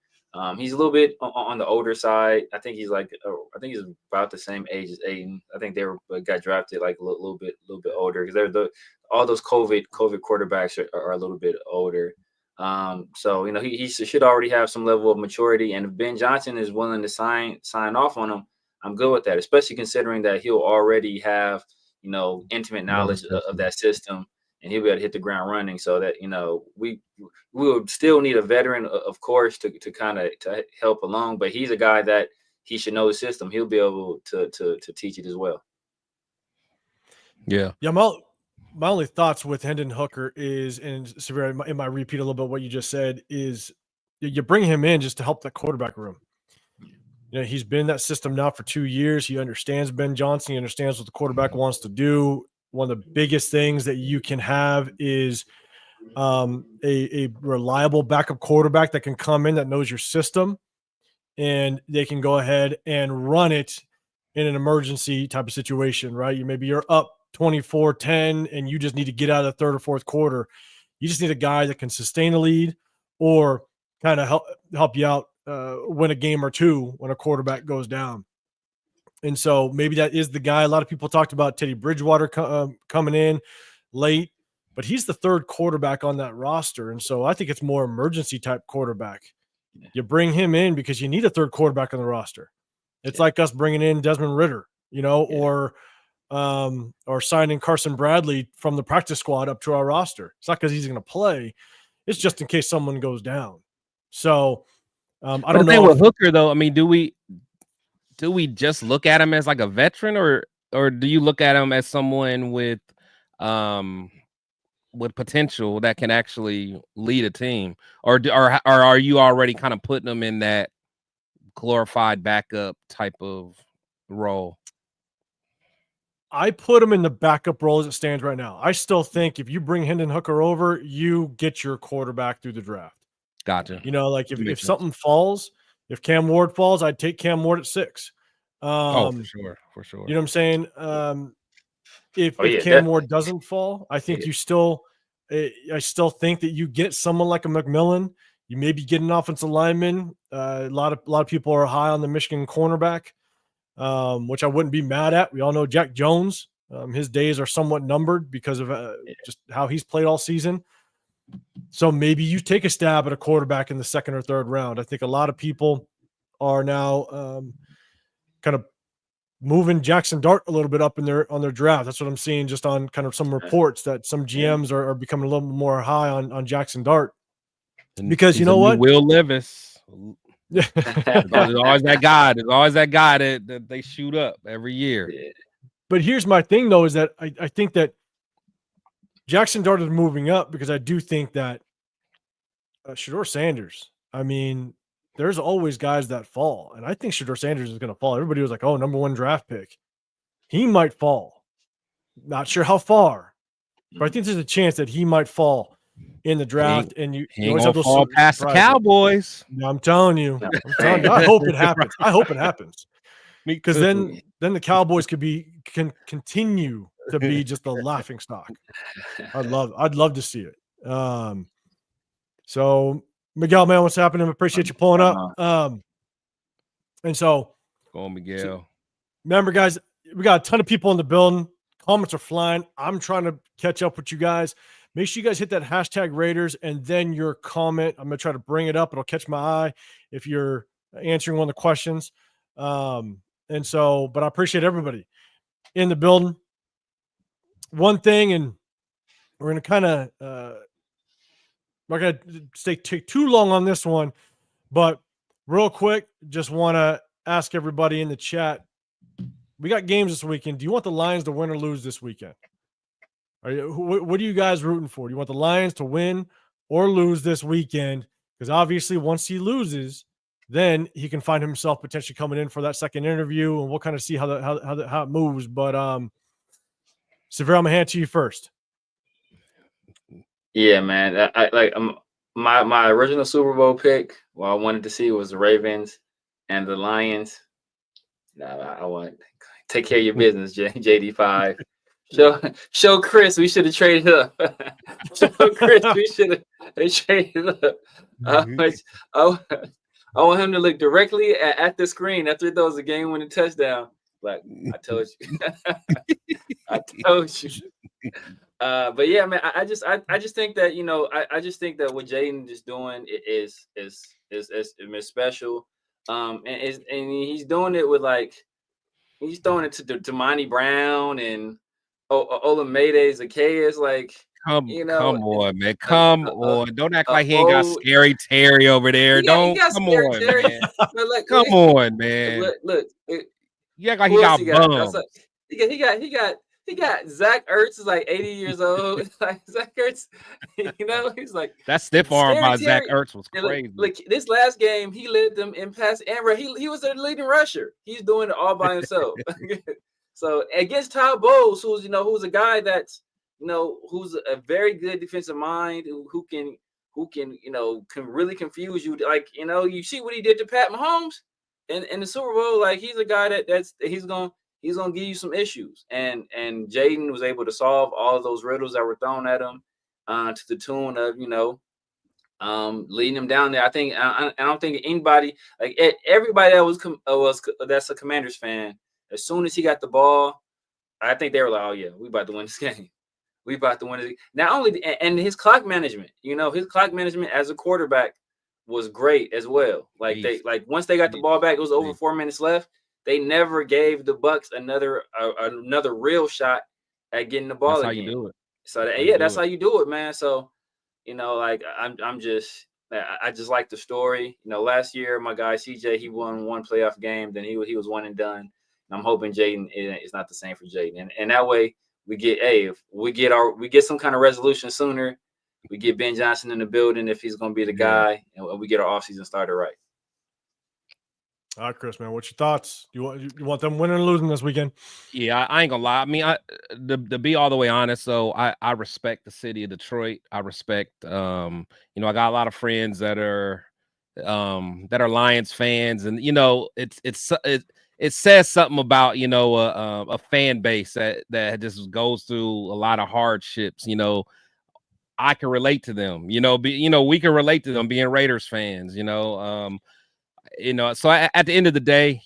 He's a little bit on the older side. I think he's about the same age as Aiden. I think got drafted like a little bit older, because all those COVID quarterbacks are a little bit older. So you know, he should already have some level of maturity. And if Ben Johnson is willing to sign off on him, I'm good with that, especially considering that he'll already have, you know, intimate knowledge of that system, and he'll be able to hit the ground running. So that, you know, we will still need a veteran, of course, to kind of to help along. But he's a guy that he should know the system. He'll be able to teach it as well. Yeah. My only thoughts with Hendon Hooker is, and Severe, it might repeat a little bit what you just said, is you bring him in just to help the quarterback room. You know, he's been in that system now for 2 years. He understands Ben Johnson. He understands what the quarterback wants to do. One of the biggest things that you can have is a reliable backup quarterback that can come in, that knows your system, and they can go ahead and run it in an emergency type of situation, right? Maybe you're up 24-10 and you just need to get out of the third or fourth quarter. You just need a guy that can sustain a lead or kind of help you out, win a game or two when a quarterback goes down. And so maybe that is the guy. A lot of people talked about Teddy Bridgewater coming in late, but he's the third quarterback on that roster. And so I think it's more emergency type quarterback. You bring him in because you need a third quarterback on the roster. It's like us bringing in Desmond Ridder, you know, or signing Carson Bradley from the practice squad up to our roster. It's not because he's going to play. It's just in case someone goes down. So I don't know. With Hooker, though, I mean, do we just look at him as like a veteran, or do you look at him as someone with potential that can actually lead a team, or are you already kind of putting him in that glorified backup type of role? I put him in the backup role as it stands right now. I still think if you bring Hendon Hooker over, you get your quarterback through the draft. Gotcha. You know, like if something falls, if Cam Ward falls, I'd take Cam Ward at 6. For sure. You know what I'm saying? If Cam Ward doesn't fall, I think I still think that you get someone like a McMillan. You maybe get an offensive lineman. A lot of people are high on the Michigan cornerback, which I wouldn't be mad at. We all know Jack Jones. His days are somewhat numbered because of just how he's played all season. So maybe you take a stab at a quarterback in the second or third round. I think a lot of people are now kind of moving Jackson Dart a little bit up on their draft. That's what I'm seeing just on kind of some reports that some GMs are becoming a little more high on Jackson Dart. Because you know what? Will Levis. There's always that guy. There's always that guy that they shoot up every year. But here's my thing, though, is that I think that Jackson Dart is moving up because I do think that Shedeur Sanders. I mean, there's always guys that fall, and I think Shedeur Sanders is going to fall. Everybody was like, "Oh, #1 draft pick." He might fall. Not sure how far, but I think there's a chance that he might fall in the draft. And you He ain't always gonna have those fall past the surprises. Cowboys. I'm telling you. No. I'm telling you. I hope it happens. I hope it happens. Me Because too. then the Cowboys can continue to be just a laughing stock. I'd love to see it. So Miguel, man, what's happening? I appreciate you pulling up. And so Go on, Miguel. remember, guys, we got a ton of people in the building. Comments are flying. I'm trying to catch up with you guys. Make sure you guys hit that hashtag Raiders and then your comment. I'm gonna try to bring it up. It'll catch my eye if you're answering one of the questions. And so, but I appreciate everybody in the building. One thing, and we're gonna kind of not gonna take too long on this one, but real quick, just want to ask everybody in the chat. We got games this weekend. Do you want the Lions to win or lose this weekend? What are you guys rooting for? Do you want the Lions to win or lose this weekend? Because obviously, once he loses, then he can find himself potentially coming in for that second interview, and we'll kind of see how it moves. But Severe, I'm gonna hand to you first. Yeah, man. I like my original Super Bowl pick. What I wanted to see was the Ravens and the Lions. I want take care of your business, JD5. Show Chris we should have traded up. Show Chris we should have traded up. I want him to look directly at the screen after he throws a game-winning touchdown. Like I told you, I told you. But yeah, man, I just think that I just think that what Jaden is doing is special. And he's doing it with he's throwing it to Damani Brown and Olamide Zacchaeus, Come on, man. Come on. Don't act like he ain't got old- Scary Terry over there. He got Come Scary on, Terry. man. But Come on, man. Look, You act like who he else got That's bums. he got Zach Ertz is like 80 years old. Like Zach Ertz, he's like That stiff arm Scary by Zach Terry. Ertz was crazy. Look, this last game, he led them in pass and he was their leading rusher. He's doing it all by himself. So against Todd Bowles, who's a guy that's who's a very good defensive mind, who can really confuse you. You see what he did to Pat Mahomes in the Super Bowl. Like he's a guy he's gonna give you some issues. And Jaden was able to solve all of those riddles that were thrown at him to the tune of leading him down there. I don't think anybody everybody that that's a Commanders fan. As soon as he got the ball, I think they were like, "Oh yeah, we about to win this game. We about to win it." Not only and his clock management, his clock management as a quarterback was great as well. Once they got the ball back, it was over 4 minutes left. They never gave the Bucks another real shot at getting the ball That's again. How you do it. So that's how you do it, man. So I just like the story. Last year my guy CJ, he won one playoff game, then he was one and done. And I'm hoping Jaden is not the same for Jaden, and that way we get some kind of resolution sooner. We get Ben Johnson in the building if he's going to be the guy, and we get our offseason started right. All right, Chris, man, what's your thoughts? You want them winning or losing this weekend? Yeah, I ain't gonna lie. I mean, to be all the way honest, so I respect the city of Detroit. I respect, I got a lot of friends that are Lions fans, and it says something about a fan base that just goes through a lot of hardships. I can relate to them. We can relate to them being Raiders fans. So at the end of the day,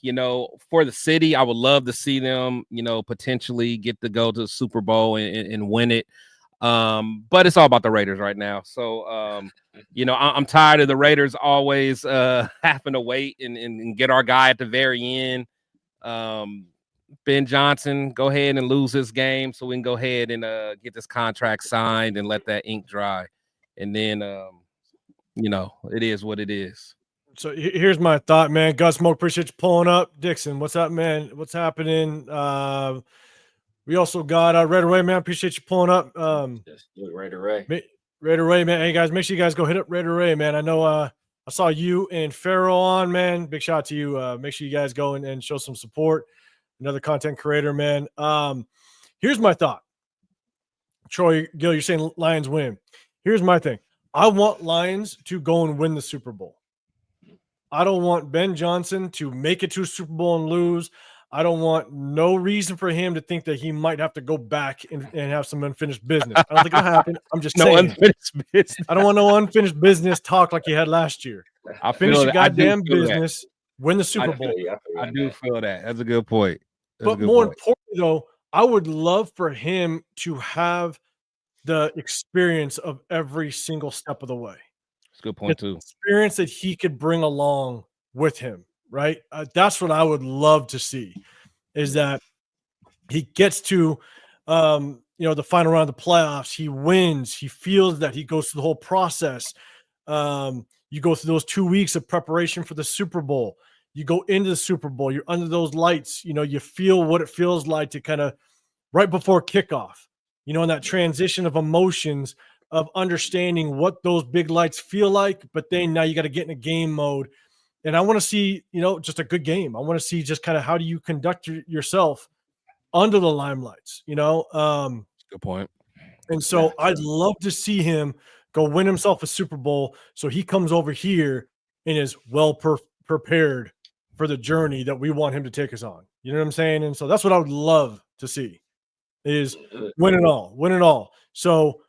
for the city, I would love to see them, potentially get to go to the Super Bowl and win it. But it's all about the Raiders right now. So, I'm tired of the Raiders always having to wait and get our guy at the very end. Ben Johnson, go ahead and lose this game so we can go ahead and get this contract signed and let that ink dry. And then, it is what it is. So here's my thought, man. Gus Smoke, appreciate you pulling up. Dixon, what's up, man? What's happening? We also got Red Away, man. Appreciate you pulling up. Red Away. Raider Ray, man. Hey guys, make sure you guys go hit up Raider Ray, man. I know I saw you and Pharaoh on, man. Big shout out to you. Make sure you guys go and show some support. Another content creator, man. Here's my thought. Troy Gill, you're saying Lions win. Here's my thing. I want Lions to go and win the Super Bowl. I don't want Ben Johnson to make it to a Super Bowl and lose. I don't want no reason for him to think that he might have to go back and have some unfinished business. I don't think it'll happen. I'm just saying. Unfinished business. I don't want no unfinished business talk like he had last year. I finish your goddamn business. That. Win the Super Bowl. I do feel that. That's a good point. But more importantly, though, I would love for him to have the experience of every single step of the way. That's a good point, too. Experience that he could bring along with him, right? That's what I would love to see, is that he gets to, the final round of the playoffs. He wins. He feels that he goes through the whole process. You go through those 2 weeks of preparation for the Super Bowl. You go into the Super Bowl. You're under those lights. You feel what it feels like to kind of right before kickoff, in that transition of emotions of understanding what those big lights feel like. But then now you got to get in a game mode. And I want to see, just a good game. I want to see just kind of how do you conduct yourself under the limelights, Good point. And so I'd love to see him go win himself a Super Bowl so he comes over here and is well prepared for the journey that we want him to take us on. You know what I'm saying? And so that's what I would love to see is win it all. So,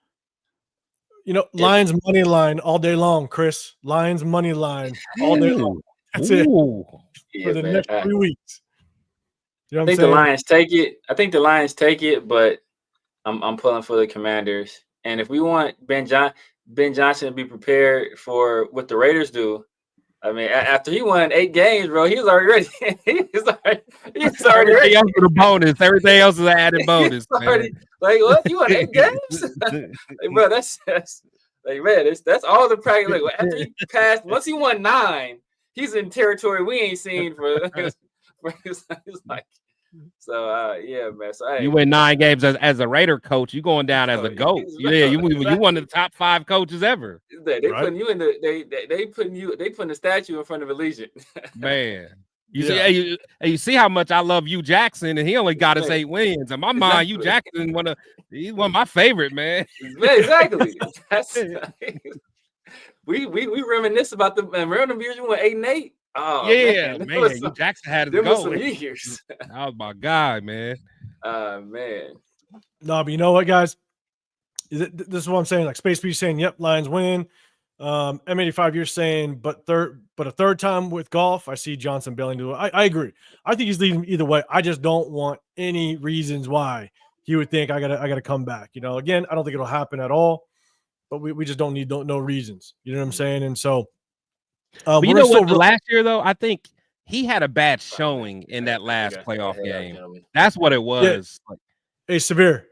Lions money line all day long, Chris. Lions money line all day long. That's it for the next 3 weeks. You know I think the Lions take it. But I'm pulling for the Commanders. And if we want Ben Johnson to be prepared for what the Raiders do, I mean, after he won 8 games, bro, he was already ready. He's already ready. Else is a bonus. Everything else is an added bonus. Like, what? You won 8 games? Like, bro, that's like, man, that's all the practice. Like, after he passed, once he won 9, he's in territory we ain't seen for. It's like, so yeah, man. So hey, you win 9 games as a Raider coach. You going down as a GOAT. Yeah, you one of the top 5 coaches ever. They putting you in the they putting the statue in front of Allegiant. Man, you see how much I love Hugh Jackson, and he only got us 8 wins. In my mind, Hugh Jackson he's one of my favorite, man. Exactly. That's we reminisce about remember the years we went 8-8. Oh yeah, man. Hugh Jackson had his goal. Some years. That was my guy, man. Man. No, but you know what, guys? This is what I'm saying. Like Space Beach saying, "Yep, Lions win." M85, you're saying, but a third time with golf, I see Johnson bailing to it. I agree. I think he's leading either way. I just don't want any reasons why he would think I gotta come back. Again, I don't think it'll happen at all. But we just don't need no reasons. You know what I'm saying? And so. But you know what? Last year, though, I think he had a bad showing in that last playoff game. That's what it was. Yeah. Hey, Severe,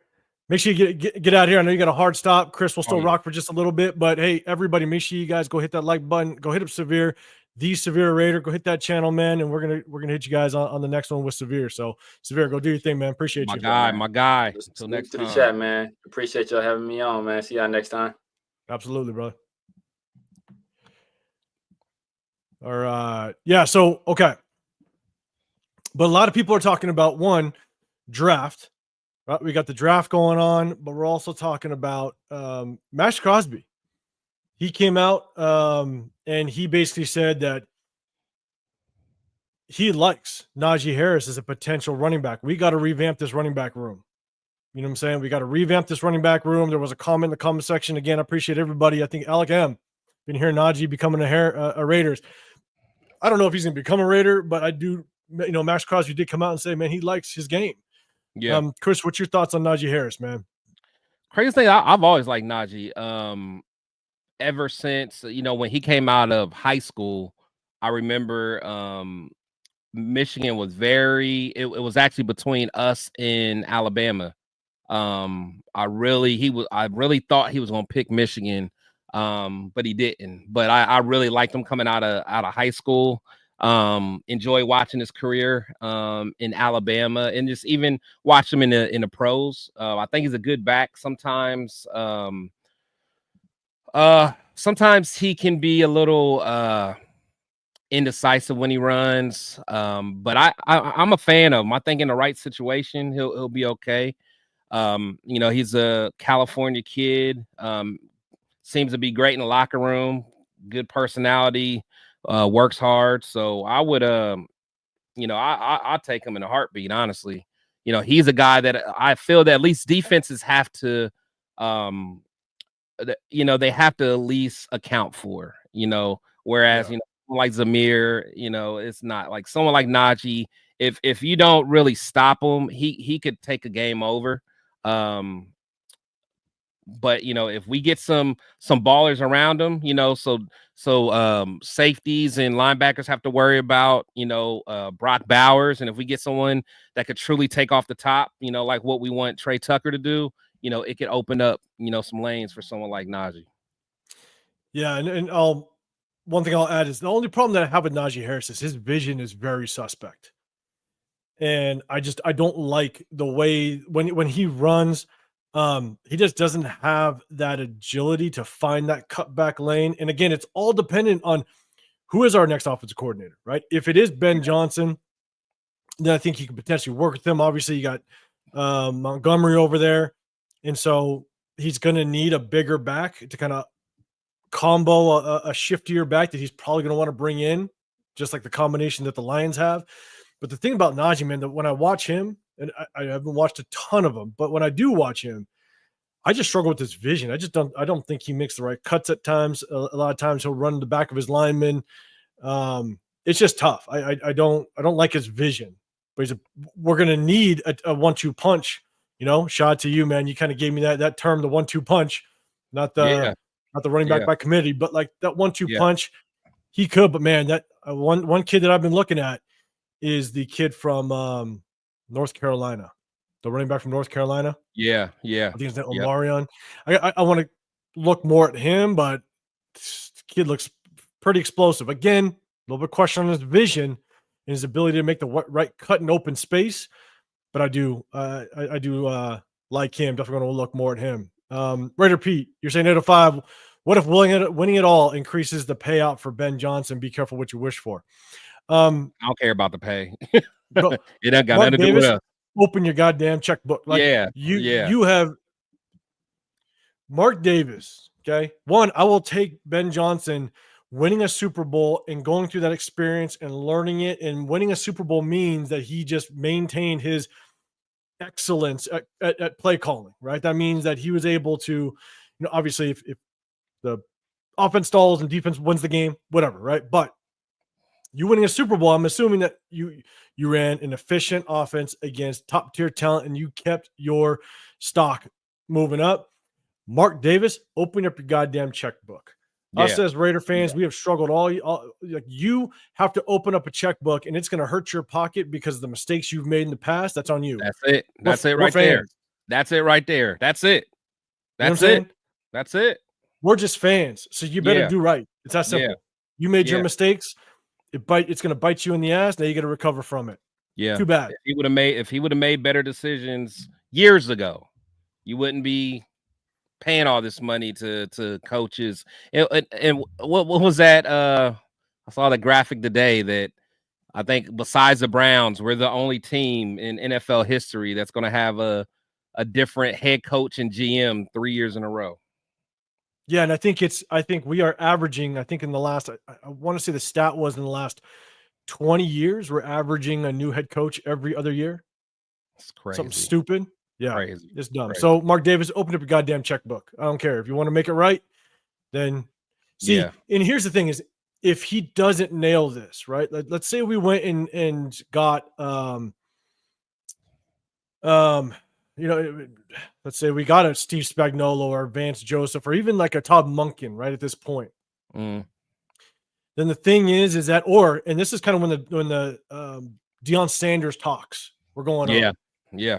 make sure you get out here. I know you got a hard stop. Chris will still rock for just a little bit. But, hey, everybody, make sure you guys go hit that like button. Go hit up Severe, the Severe Raider. Go hit that channel, man. And we're gonna hit you guys on the next one with Severe. So, Severe, go do your thing, man. Appreciate you. My guy. Until next time. To the chat, man. Appreciate y'all having me on, man. See y'all next time. Absolutely, brother. Or so okay. But a lot of people are talking about draft. Right? We got the draft going on, but we're also talking about Max Crosby. He came out and he basically said that he likes Najee Harris as a potential running back. We got to revamp this running back room. You know what I'm saying? We got to revamp this running back room. There was a comment in the comment section. Again, I appreciate everybody. I think Alec M. been hearing Najee becoming a Raiders. I don't know if he's going to become a Raider, but I do. Max Crosby did come out and say, man, he likes his game. Yeah. Chris, what's your thoughts on Najee Harris, man? Crazy thing, I've always liked Najee. Ever since when he came out of high school, I remember Michigan was it was actually between us and Alabama. I really thought he was going to pick Michigan. But he didn't. But I really liked him coming out of high school. Enjoy watching his career in Alabama and just even watch him in the pros. I think he's a good back sometimes. Sometimes he can be a little indecisive when he runs. But I'm a fan of him. I think in the right situation, he'll be okay. You know, he's a California kid. Seems to be great in the locker room, good personality, works hard. So I would you know, I'll take him in a heartbeat, honestly. You know, he's a guy that I feel that at least defenses have to um you know, they have to at least account for, you know, whereas, Yeah. you know, like Zamir, you know, it's not like someone like Najee. If you don't really stop him, he could take a game over. Um, but you know, if we get some ballers around him, you know, safeties and linebackers have to worry about, you know, Brock Bowers, and if we get someone that could truly take off the top, you know, like what we want Trey Tucker to do, you know, it could open up, you know, some lanes for someone like Najee. Yeah, and I'll one thing I'll add is the only problem that I have with Najee Harris is his vision is very suspect. And I don't like the way when he runs, he just doesn't have that agility to find that cutback lane. And again, it's all dependent on who is our next offensive coordinator, right? If it is Ben Johnson, then I think you can potentially work with him. Obviously, you got Montgomery over there, and so he's going to need a bigger back to kind of combo a shiftier back that he's probably going to want to bring in, just like the combination that the Lions have. But the thing about Najee, man, that when I watch him, and I haven't watched a ton of them, but when I do watch him, I just struggle with his vision. I don't think he makes the right cuts at times. A lot of times he'll run in the back of his lineman. It's just tough. I don't like his vision. But we're gonna need a 1-2 punch. You know, shout out to you, man. You kind of gave me that term, the 1-2 punch, not Yeah, the running back yeah, by committee, but like that 1-2 yeah, punch. He could, but man, that one kid that I've been looking at is the kid from North Carolina, the running back from North Carolina. yeah, yeah, I think it's that yep, Omarion. I want to look more at him, but this kid looks pretty explosive. Again, a little bit question on his vision and his ability to make the right cut in open space. But I do like him. Definitely going to look more at him. Raider Pete, you're saying 805. What if winning it all increases the payout for Ben Johnson? Be careful what you wish for. I don't care about the pay. Bro, It ain't got Mark nothing to do with Davis, us. open your goddamn checkbook. Like Yeah, yeah, you have Mark Davis. Okay, one, I will take Ben Johnson winning a Super Bowl and going through that experience and learning it. And winning a Super Bowl means that he just maintained his excellence at play calling. Right, that means that he was able to, you know, obviously if the offense stalls and defense wins the game, whatever. Right, but you winning a Super Bowl, I'm assuming that you ran an efficient offense against top tier talent and you kept your stock moving up. Mark Davis, open up your goddamn checkbook. Us yeah, as Raider fans, yeah. we have struggled all like you have to open up a checkbook and it's going to hurt your pocket because of the mistakes you've made in the past. That's on you. That's it. That's it We're right there. fans. That's it right there. That's it. You know what I'm That's it. saying? That's it. We're just fans. So you better Yeah, do right. It's that yeah, simple. You made your yeah, mistakes. It's going to bite you in the ass. Now you got to recover from it. yeah. Too bad. If he would have made better decisions years ago, you wouldn't be paying all this money to coaches. And what was that? I saw the graphic today that I think besides the Browns, we're the only team in NFL history that's going to have a different head coach and GM 3 years in a row. Yeah, and I think we are averaging, I think in the last I want to say the stat was in the last 20 years, we're averaging a new head coach every other year. It's Something crazy, stupid. Yeah, crazy, it's dumb. crazy. So Mark Davis, open up your goddamn checkbook. I don't care. If you want to make it right, then see, Yeah, and here's the thing is if he doesn't nail this, right? Let's say we went and got um you know, let's say we got a Steve Spagnuolo or Vance Joseph or even like a Todd Monken right at this point. mm, Then the thing is that, or, and this is kind of when the Deion Sanders talks were going yeah, on. yeah,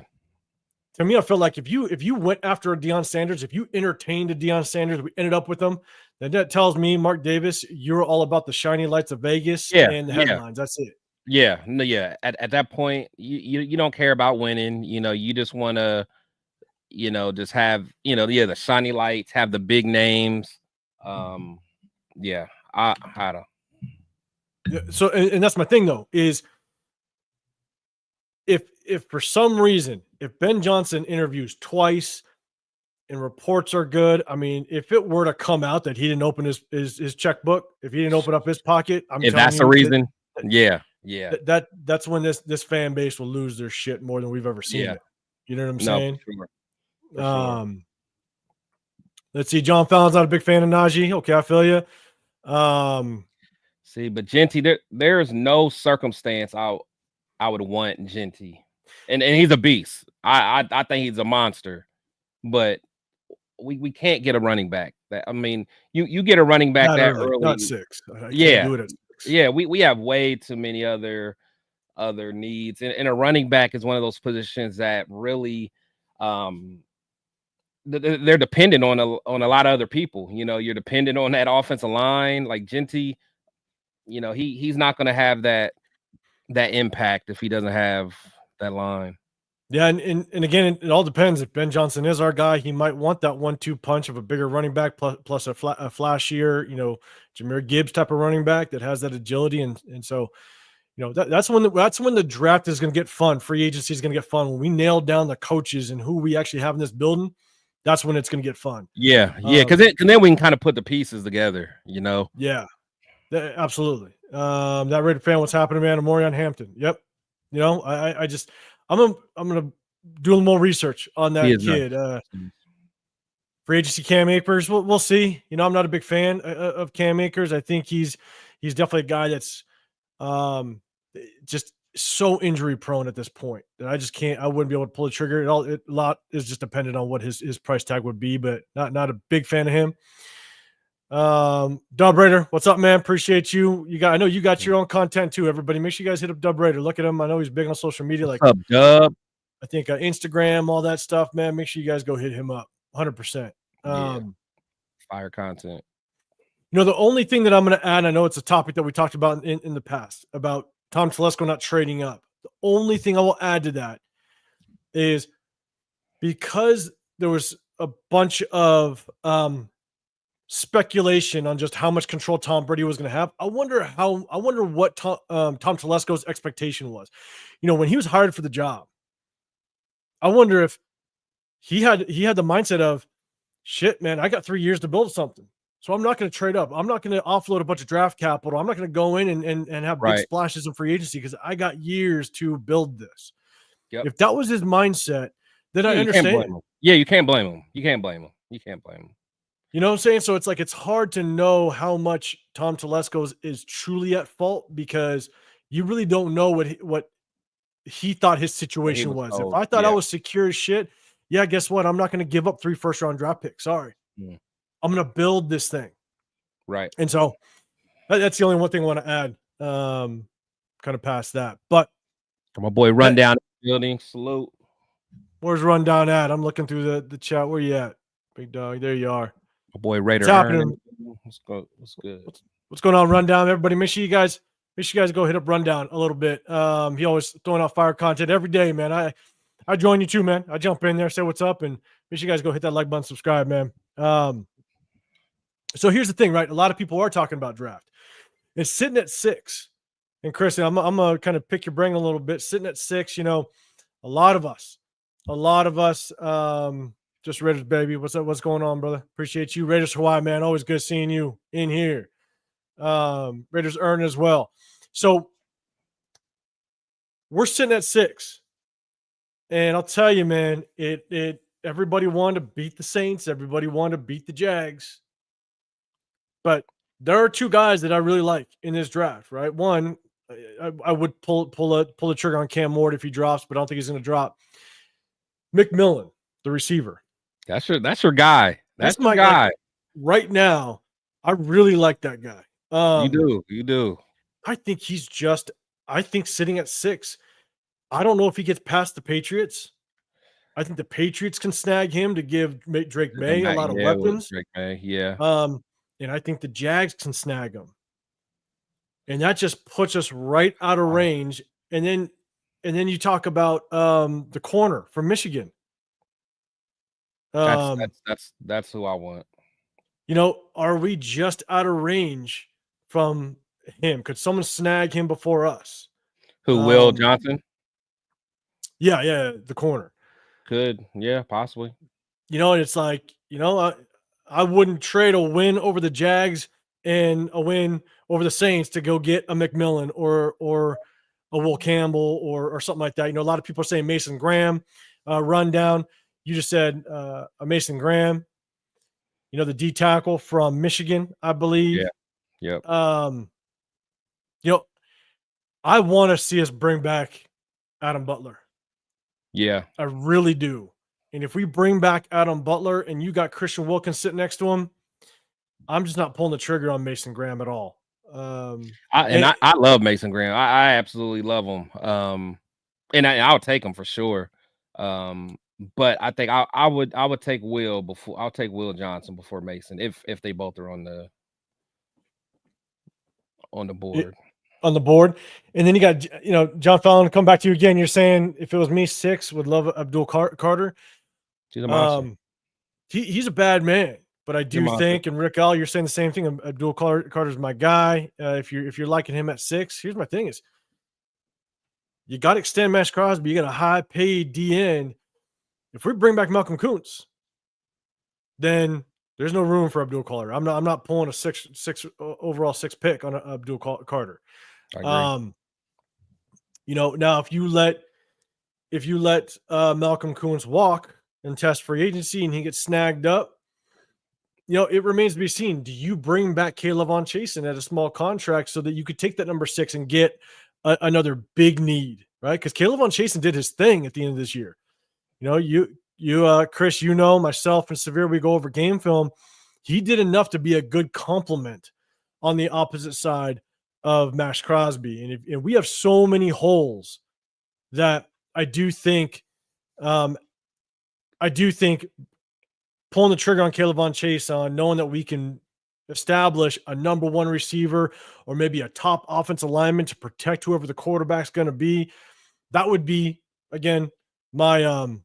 To me, I feel like if you went after a Deion Sanders, if you entertained a Deion Sanders, we ended up with them, then that tells me, Mark Davis, you're all about the shiny lights of Vegas yeah, and the yeah. headlines. That's it. Yeah, no, yeah. At that point, you don't care about winning. You know, you just want to, you know, just have, you know, yeah, the shiny lights, have the big names. Yeah, I had a So, and that's my thing though, is if for some reason, if Ben Johnson interviews twice and reports are good, I mean, if it were to come out that he didn't open his checkbook, if he didn't open up his pocket, I'm if telling that's the you reason. Yeah, yeah, that's when this fan base will lose their shit more than we've ever seen yeah. it. You know what I'm No, saying? for sure. For sure. Let's see. John Fallon's not a big fan of Najee. Okay, I feel you. See, but Genty, there's no circumstance I would want Genty, and he's a beast. I think he's a monster, but we can't get a running back. That I mean, you get a running back not that early, not early. 6. I can't Yeah, do it at 6. yeah. We have way too many other needs, and a running back is one of those positions that really, they're dependent on a lot of other people. You know, you're dependent on that offensive line, like Genty. You know, he's not going to have that impact if he doesn't have that line. Yeah, and again, it all depends. If Ben Johnson is our guy, he might want that 1-2 punch of a bigger running back plus a flashier, Jahmyr Gibbs type of running back that has that agility, and so that's when the draft is going to get fun. Free agency is going to get fun when we nail down the coaches and who we actually have in this building. That's when it's going to get fun. Yeah, because then we can kind of put the pieces together. Yeah, absolutely. That Raider fan, what's happening, man? Amorion Hampton. Yep. I'm gonna do a little more research on that kid. Nice. Free agency Cam Akers. We'll see. I'm not a big fan of Cam Akers. I think he's definitely a guy that's just so injury prone at this point that I wouldn't be able to pull the trigger. A lot is just dependent on what his price tag would be, but not a big fan of him. Dub Raider, what's up, man? Appreciate you. I know you got your own content too. Everybody, make sure you guys hit up Dub Raider. Look at him. I know he's big on social media. What's up, Dub? I think Instagram, all that stuff, man. Make sure you guys go hit him up. 100%. Fire content. The only thing that I'm going to add, I know it's a topic that we talked about in the past about Tom Telesco not trading up. The only thing I will add to that is because there was a bunch of speculation on just how much control Tom Brady was going to have. I wonder what Tom Telesco's expectation was. When he was hired for the job, I wonder if he had the mindset of, shit, man, I got 3 years to build something. So I'm not going to trade up. I'm not going to offload a bunch of draft capital. I'm not going to go in and have big splashes in free agency because I got years to build this. Yep. If that was his mindset, then I understand. You can't blame him. You can't blame him. You know what I'm saying? So it's like it's hard to know how much Tom Telesco is truly at fault because you really don't know what he thought his situation was. If I thought I was secure as shit, yeah, guess what? I'm not going to give up 3 first-round draft picks. Sorry. Yeah. I'm going to build this thing. Right. And so that's the only one thing I want to add kind of past that. But my boy Rundown building, salute. Where's Rundown at? I'm looking through the chat. Where you at? Big dog. There you are. My boy Raider. What's happening? What's good? What's going on, Rundown? Everybody, make sure you guys go hit up Rundown a little bit. He always throwing out fire content every day, man. I join you too, man. I jump in there, say what's up, and make sure you guys go hit that like button, subscribe, man. So here's the thing, right? A lot of people are talking about draft. It's sitting at 6. And Chris, I'm gonna kind of pick your brain a little bit. Sitting at 6, a lot of us, just Raiders, baby. What's up? What's going on, brother? Appreciate you. Raiders Hawaii, man. Always good seeing you in here. Raiders earn as well. So we're sitting at 6. And I'll tell you, man, everybody wanted to beat the Saints. Everybody wanted to beat the Jags. But there are 2 guys that I really like in this draft, right? One, I would pull the trigger on Cam Ward if he drops, but I don't think he's going to drop. McMillan, the receiver. That's your guy. That's my guy. Right now, I really like that guy. You do. I think sitting at 6, I don't know if he gets past the Patriots. I think the Patriots can snag him to give Drake May a lot of weapons. Drake May, yeah. And I think the Jags can snag him. And that just puts us right out of range. And then you talk about the corner from Michigan. That's who I want. are we just out of range from him? Could someone snag him before us? Who, Will Johnson? Yeah, the corner. Could, yeah, possibly. And it's like, I wouldn't trade a win over the Jags and a win over the Saints to go get a McMillan or a Will Campbell or something like that. A lot of people are saying Mason Graham rundown. You just said a Mason Graham, the D tackle from Michigan, I believe. Yeah. Yep. I want to see us bring back Adam Butler. Yeah. I really do. And if we bring back Adam Butler and you got Christian Wilkins sitting next to him, I'm just not pulling the trigger on Mason Graham at all. I love Mason Graham. I absolutely love him. And I'll take him for sure. But I think I would take Will before. I'll take Will Johnson before Mason if they both are on the board. On the board. And then you got, John Fallon, come back to you again. You're saying if it was me, 6 would love Abdul Carter. He's a monster. He's a bad man, but I do think, and Rick L, you're saying the same thing. Abdul Carter's my guy. If you're liking him at 6, here's my thing is you got to extend Max Crosby. You got a high paid DN. If we bring back Malcolm Kuntz, then there's no room for Abdul Carter. I'm not pulling a six overall 6 pick on Abdul Carter. I agree. Now if you let Malcolm Kuntz walk and test free agency and he gets snagged up, it remains to be seen. Do you bring back Caleb Von Chasen at a small contract so that you could take that number 6 and get another big need, right? Because Caleb Von Chasen did his thing at the end of this year. Chris, myself and Severe, we go over game film. He did enough to be a good complement on the opposite side of Max Crosby. And we have so many holes that I do think pulling the trigger on Caleb Von Chasen, knowing that we can establish a number 1 receiver or maybe a top offensive lineman to protect whoever the quarterback's going to be, that would be, again, my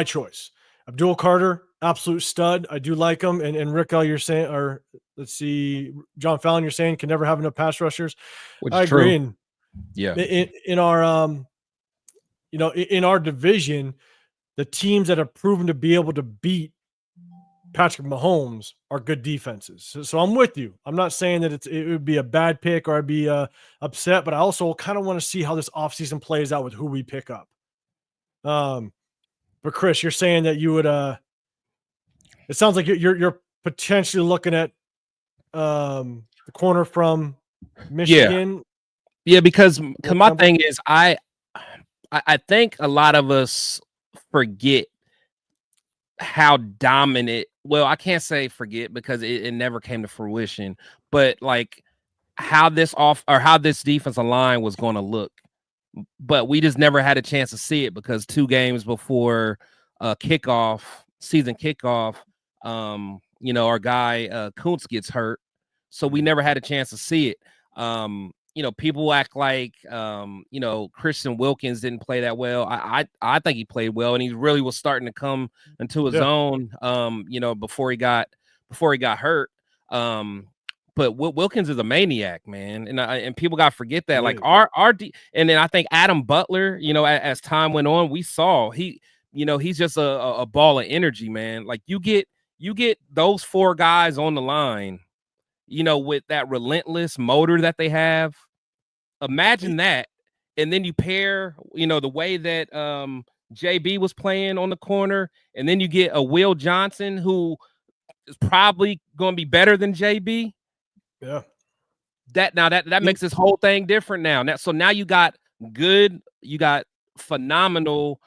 choice. Abdul Carter, absolute stud. I do like him. And Rick, you're saying, or let's see, John Fallon, you're saying can never have enough pass rushers. I agree. And yeah, in our in our division, the teams that have proven to be able to beat Patrick Mahomes are good defenses. So I'm with you. I'm not saying that it would be a bad pick or I'd be upset, but I also kind of want to see how this offseason plays out with who we pick up. But Chris, you're saying that you would it sounds like you're potentially looking at the corner from Michigan. Yeah, because my thing is I think a lot of us forget how dominant. Well, I can't say forget because it never came to fruition, but like how this defensive line was going to look. But we just never had a chance to see it because 2 games before season kickoff, our guy Kuntz gets hurt. So we never had a chance to see it. People act like Christian Wilkins didn't play that well. I think he played well and he really was starting to come into his own before he got hurt. But Wilkins is a maniac, man, and people got to forget that. Like and then I think Adam Butler, as time went on, we saw he's just a ball of energy, man. Like you get those 4 guys on the line, with that relentless motor that they have. Imagine that, and then you pair, the way that JB was playing on the corner, and then you get a Will Johnson who is probably going to be better than JB. Yeah. That makes this whole thing different now. So now you got phenomenal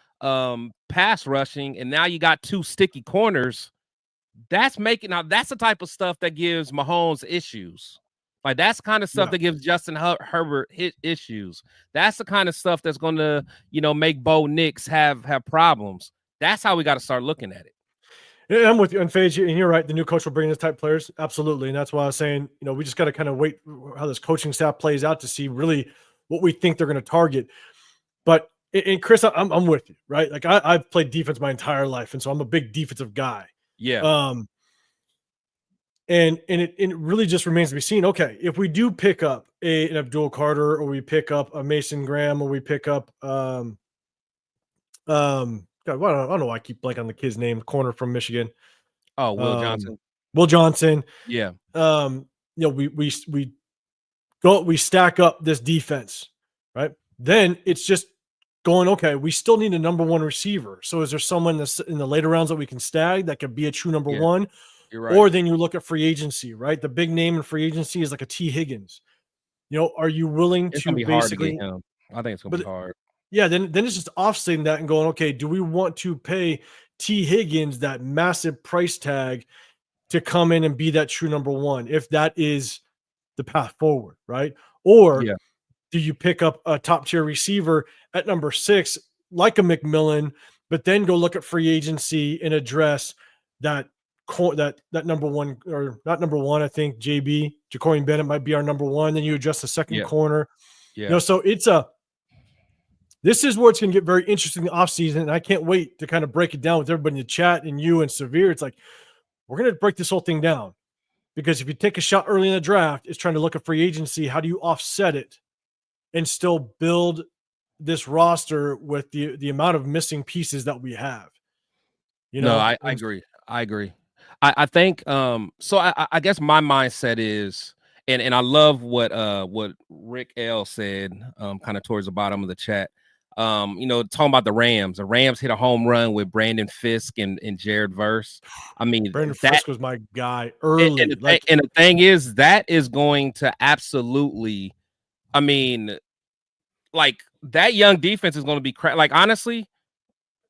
pass rushing, and now you got 2 sticky corners. That's the type of stuff that gives Mahomes issues. Like that's the kind of stuff that gives Justin Herbert issues. That's the kind of stuff that's going to, make Bo Nix have problems. That's how we got to start looking at it. Yeah, I'm with you. And Phage, and you're right. The new coach will bring in this type of players. Absolutely. And that's why I was saying, we just got to kind of wait how this coaching staff plays out to see really what we think they're going to target. But, and Chris, I'm with you, right? Like I've played defense my entire life. And so I'm a big defensive guy. Yeah. And it really just remains to be seen. Okay, if we do pick up an Abdul Carter, or we pick up a Mason Graham, or we pick up God, I don't know why I keep blanking on the kid's name, corner from Michigan. Oh, Will Johnson. Will Johnson. Yeah. We stack up this defense, right? Then it's just going, okay, we still need a number one receiver. So is there someone that's in the later rounds that we can stag that could be a true number one? You're right. Or then you look at free agency, right? The big name in free agency is like a T. Higgins. Are you willing It's to gonna be basically hard to get him. I think it's gonna be hard. Yeah, then it's just offsetting that and going, okay, do we want to pay T. Higgins that massive price tag to come in and be that true number one, if that is the path forward, right? Or do you pick up a top tier receiver at number 6, like a McMillan, but then go look at free agency and address that number one, or not number one? I think Jacorian Bennett might be our number one. Then you address the second corner. Yeah. So this is where it's going to get very interesting in the offseason, and I can't wait to kind of break it down with everybody in the chat and you and Severe. It's like, we're going to break this whole thing down, because if you take a shot early in the draft, it's trying to look at free agency. How do you offset it and still build this roster with the amount of missing pieces that we have? No, I agree. I think so I guess my mindset is, and I love what Rick L said kind of towards the bottom of the chat. Talking about the Rams. The Rams hit a home run with Brandon Fisk and Jared Verse. I mean, Brandon Fisk was my guy early. And the thing is, that is going to absolutely, I mean, like, that young defense is going to be like, honestly,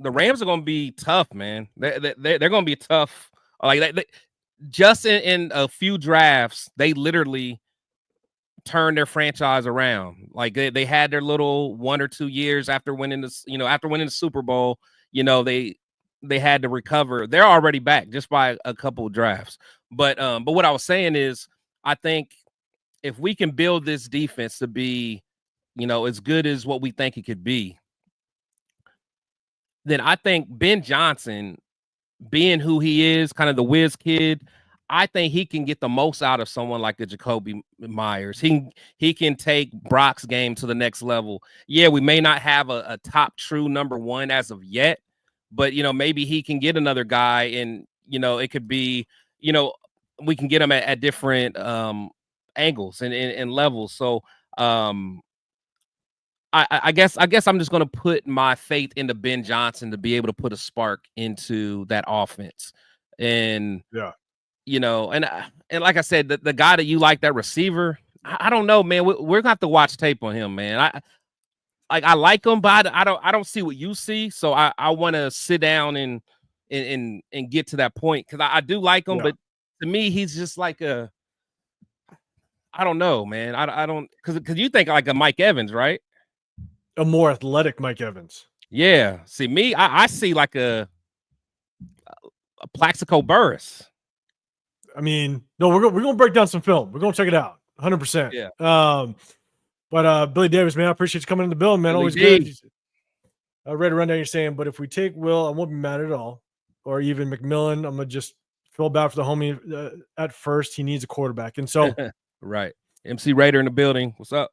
the Rams are going to be tough, man. They're going to be tough. Like, just in a few drafts, they literally turn their franchise around. Like, they had their little 1 or 2 years after winning the Super Bowl. They had to recover. They're already back just by a couple of drafts. But what I was saying is, I think if we can build this defense to be, as good as what we think it could be, then I think Ben Johnson, being who he is, kind of the whiz kid, I think he can get the most out of someone like a Jacoby Myers. He can take Brock's game to the next level. Yeah, we may not have a top true number one as of yet, but maybe he can get another guy, and it could be, we can get him at different angles and levels. So I guess I'm just going to put my faith into Ben Johnson to be able to put a spark into that offense. And and like I said, the guy that you like, that receiver, I don't know, man. We're gonna have to watch tape on him, man. I like him, but I don't see what you see. So I want to sit down and get to that point, because I do like him, but to me, he's just like I don't know, man. I don't, because you think like a Mike Evans, right? A more athletic Mike Evans. Yeah. See, me, I see like a Plaxico Burress. I mean, no, we're going to break down some film. We're going to check it out. 100%. Yeah. But Billy Davis, man, I appreciate you coming in the building, man. Always good. I read a rundown you're saying, but if we take Will, I won't be mad at all. Or even McMillan, I'm going to just feel bad for the homie at first. He needs a quarterback. And so, right. MC Raider in the building. What's up?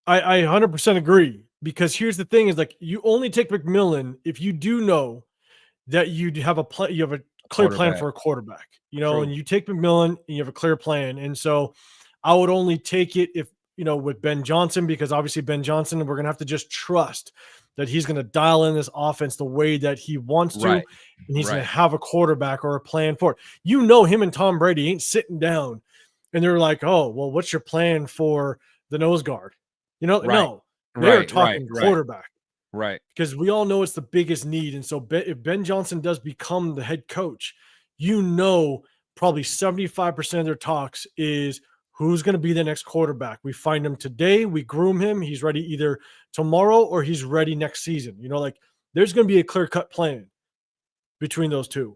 I 100% agree, because here's the thing is, like, you only take McMillan if you do know that you have a clear plan for a quarterback, and you take McMillan and you have a clear plan. And so I would only take it if, with Ben Johnson, because obviously Ben Johnson, we're going to have to just trust that he's going to dial in this offense the way that he wants to. Right. And he's going to have a quarterback or a plan for it. Him and Tom Brady ain't sitting down and they're like, oh, well, what's your plan for the nose guard? No, they're talking quarterback. Right. Because we all know it's the biggest need. And so if Ben Johnson does become the head coach, probably 75% of their talks is who's going to be the next quarterback. We find him today, we groom him, he's ready either tomorrow or he's ready next season. There's going to be a clear-cut plan between those two.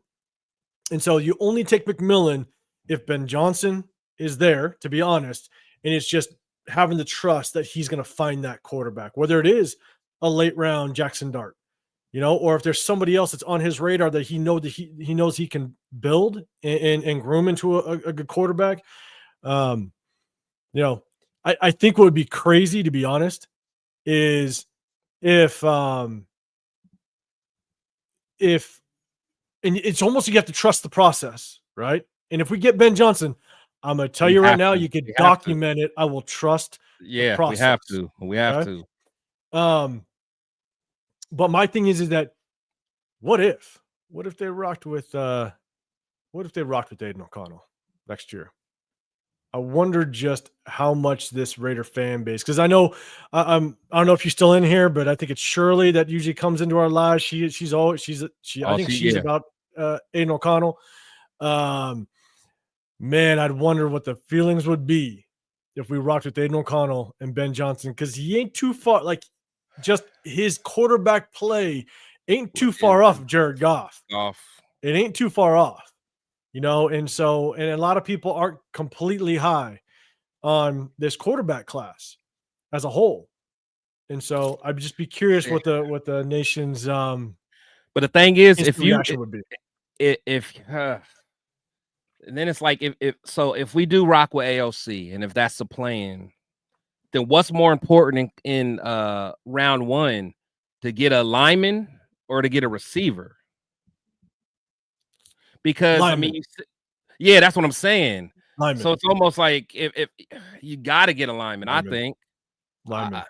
And so you only take McMillan if Ben Johnson is there, to be honest, and it's just having the trust that he's going to find that quarterback, whether it is a late round Jackson Dart, or if there's somebody else that's on his radar that he knows he can build and groom into a good quarterback. I think what would be crazy, to be honest, is if and it's almost, you have to trust the process, right? And if we get Ben Johnson, I'm gonna tell you right now, you could document it. I will trust the process. We have to. But my thing is that what if they rocked with Aiden O'Connell next year? I wonder just how much this Raider fan base, because I know I don't know if she's still in here, but I think it's Shirley that usually comes into our lives. She's I think she's about Aiden O'Connell. Man, I'd wonder what the feelings would be if we rocked with Aiden O'Connell and Ben Johnson, because he ain't too far. Like, just his quarterback play ain't too far off of Jared Goff. It ain't too far off. And a lot of people aren't completely high on this quarterback class as a whole. And so I'd just be curious what the nation's but the thing is, if would be. And then it's like, if we do rock with AOC, and if that's the plan, then what's more important in round one, to get a lineman or to get a receiver? Because lineman. I mean, yeah, that's what I'm saying. Lineman. So it's almost like if you got to get a lineman, I think. Lineman.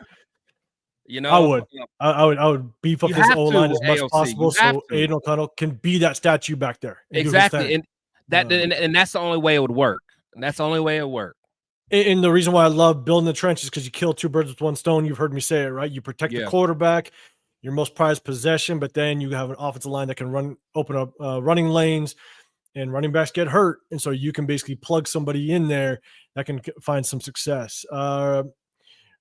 I would beef up this O-line as much as possible, so Aiden O'Connell can be that statue back there. Exactly, and that's the only way it would work. And that's the only way it work. And the reason why I love building the trenches, because you kill two birds with one stone. You've heard me say it, right? You protect the quarterback, your most prized possession, but then you have an offensive line that can open up running lanes, and running backs get hurt, and so you can basically plug somebody in there that can find some success.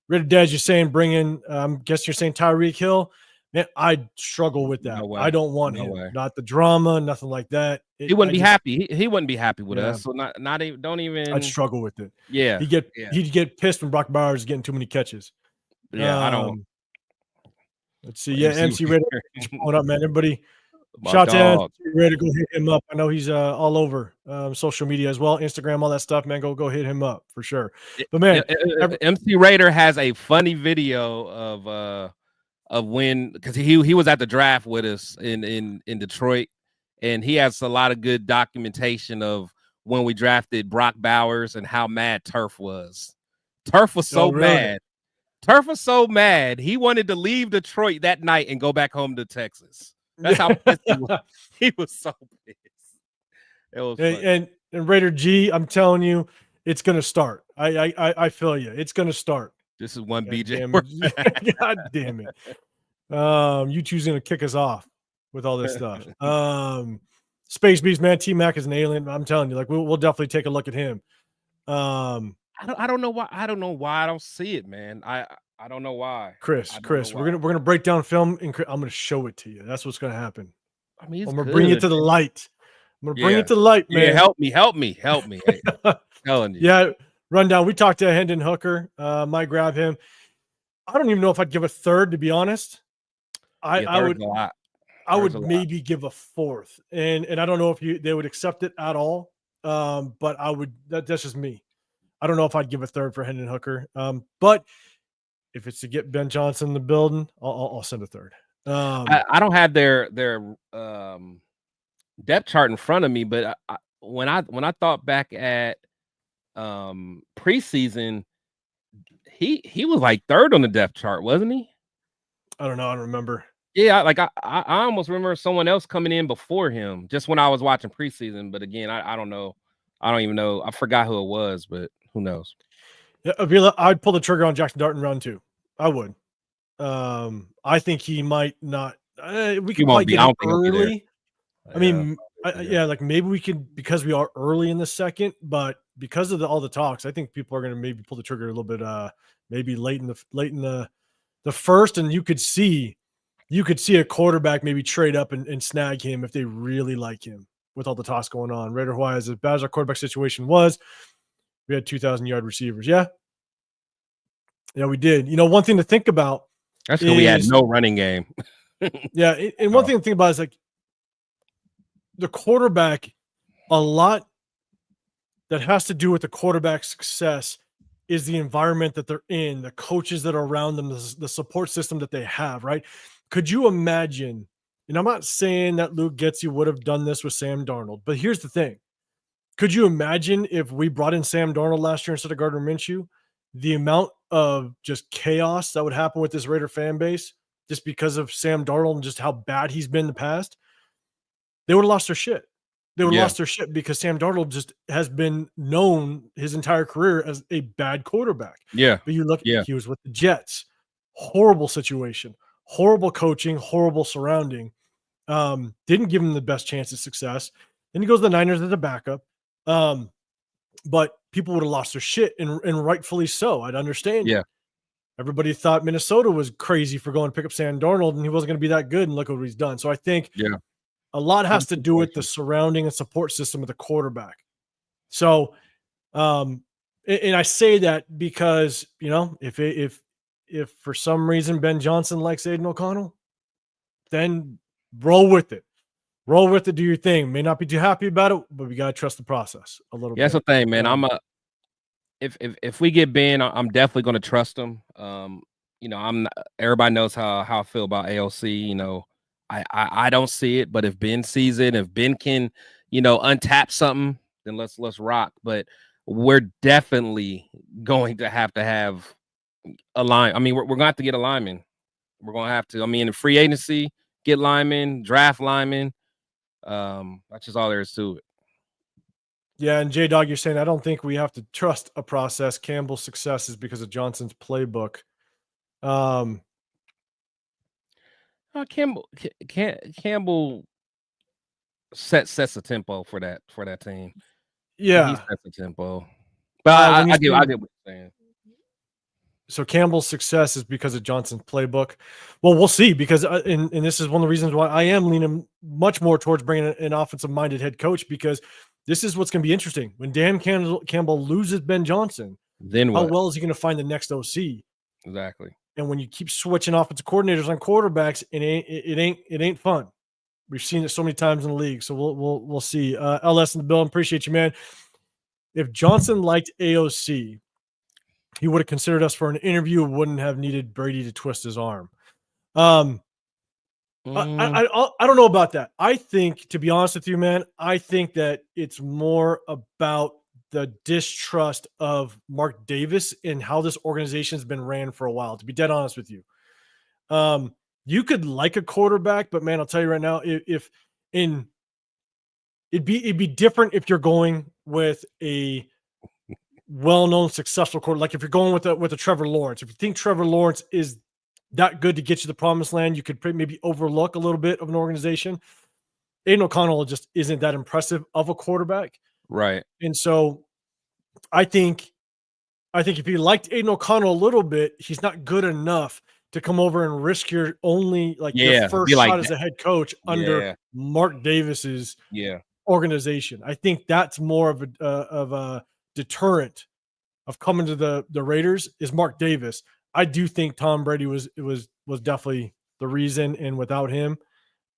Red Dad, you're saying bring in, I'm guessing you're saying Tyreek Hill. Man, I struggle with that. I don't want him. Not the drama, nothing like that. He wouldn't be happy. He wouldn't be happy with us. So don't even. I'd struggle with it. Yeah, he'd get pissed when Brock Bowers is getting too many catches. Yeah, I don't. Let's see. Yeah, MC Raider, pulling up, man. Everybody, shout out to MC Raider. Go hit him up. I know he's all over social media as well, Instagram, all that stuff, man. Go hit him up for sure. But man, MC Raider has a funny video of when, because he was at the draft with us in Detroit, and he has a lot of good documentation of when we drafted Brock Bowers and how mad Turf was. Turf was so mad. Turf was so mad. He wanted to leave Detroit that night and go back home to Texas. That's how pissed he was. He was so pissed. It was and Raider G, I'm telling you, it's gonna start. I feel you. It's gonna start. This is one BJ. God damn it. You two's gonna kick us off with all this stuff. Space Beast, man. T-Mac is an alien. I'm telling you, like, we'll definitely take a look at him. I don't know why. I don't know why I don't see it, man. I don't know why. Chris, we're gonna break down film, and I'm gonna show it to you. That's what's gonna happen. I mean, I'm gonna bring it to the light. I'm gonna bring it to the light, man. Yeah, help me. Hey, I'm telling you. Yeah, rundown. We talked to Hendon Hooker. Might grab him. I don't even know if I'd give a third, to be honest. I would maybe give a fourth, and I don't know if they would accept it at all. But I would. That's just me. I don't know if I'd give a third for Hendon Hooker. But if it's to get Ben Johnson in the building, I'll send a third. I don't have their depth chart in front of me, but when I thought back at preseason, he was like third on the depth chart, wasn't he? I don't know. I don't remember. Yeah, like I almost remember someone else coming in before him, just when I was watching preseason. But again, I don't know. I don't even know. I forgot who it was, but who knows? Yeah, I'd pull the trigger on Jackson Dart in round 2. I would. I think he might not. We could probably get him early. I mean, like maybe we could, because we are early in the second, but because of all the talks, I think people are going to maybe pull the trigger a little bit. Maybe late in the first, and you could see a quarterback maybe trade up and snag him if they really like him. With all the toss going on, Raider Hawaii, as bad as our quarterback situation was, we had 2,000-yard receivers. Yeah, we did. One thing to think about. That's because we had no running game. Yeah, and one thing to think about is like the quarterback, a lot that has to do with the quarterback's success is the environment that they're in, the coaches that are around them, the support system that they have, right? Could you imagine? And I'm not saying that Luke Getsy would have done this with Sam Darnold, but here's the thing. Could you imagine if we brought in Sam Darnold last year instead of Gardner Minshew? The amount of just chaos that would happen with this Raider fan base just because of Sam Darnold and just how bad he's been in the past, they would have lost their shit. They would have lost their shit because Sam Darnold just has been known his entire career as a bad quarterback. Yeah. But you look, he was with the Jets. Horrible situation, horrible coaching, horrible surrounding. Didn't give him the best chance of success. Then he goes to the Niners as a backup. But people would have lost their shit, and rightfully so. I'd understand. Yeah. Everybody thought Minnesota was crazy for going to pick up Sam Darnold, and he wasn't going to be that good, and look what he's done. So I think a lot has to do with the surrounding and support system of the quarterback. So, and I say that because, you know, if for some reason Ben Johnson likes Aiden O'Connell, then roll with it. Roll with it, do your thing. May not be too happy about it, but we gotta trust the process a little bit. That's the thing, man. If we get Ben, I'm definitely gonna trust him. You know, everybody knows how I feel about AOC. You know, I don't see it, but if Ben sees it, if Ben can, you know, untap something, then let's rock. But we're definitely going to have a line. I mean, we're gonna have to get a lineman. We're gonna have to. I mean, in free agency, get linemen, draft linemen. That's just all there is to it. Yeah, and J-Dog, you're saying I don't think we have to trust a process. Campbell's success is because of Johnson's playbook. Campbell sets the tempo for that team. Yeah, he sets the tempo. But I get what you're saying. So Campbell's success is because of Johnson's playbook. Well, we'll see, because and this is one of the reasons why I am leaning much more towards bringing an offensive-minded head coach, because this is what's going to be interesting. When Dan Campbell loses Ben Johnson, then what? How well is he going to find the next OC? Exactly. And when you keep switching offensive coordinators on quarterbacks, it ain't fun. We've seen it so many times in the league. So we'll see. LS in the building, appreciate you, man. If Johnson liked AOC, he would have considered us for an interview, wouldn't have needed Brady to twist his arm. I don't know about that. I think, to be honest with you, man, I think that it's more about the distrust of Mark Davis and how this organization has been ran for a while, to be dead honest with you. You could like a quarterback, but man, I'll tell you right now, it'd be different if you're going with a well-known, successful quarterback. Like if you're going with a Trevor Lawrence, if you think Trevor Lawrence is that good to get you to the promised land, you could maybe overlook a little bit of an organization. Aiden O'Connell just isn't that impressive of a quarterback. Right. And so I think if you liked Aiden O'Connell a little bit, he's not good enough to come over and risk your only your first shot as a head coach under Mark Davis's organization. I think that's more of a deterrent of coming to the Raiders is Mark Davis. I do think Tom Brady was definitely the reason, and without him,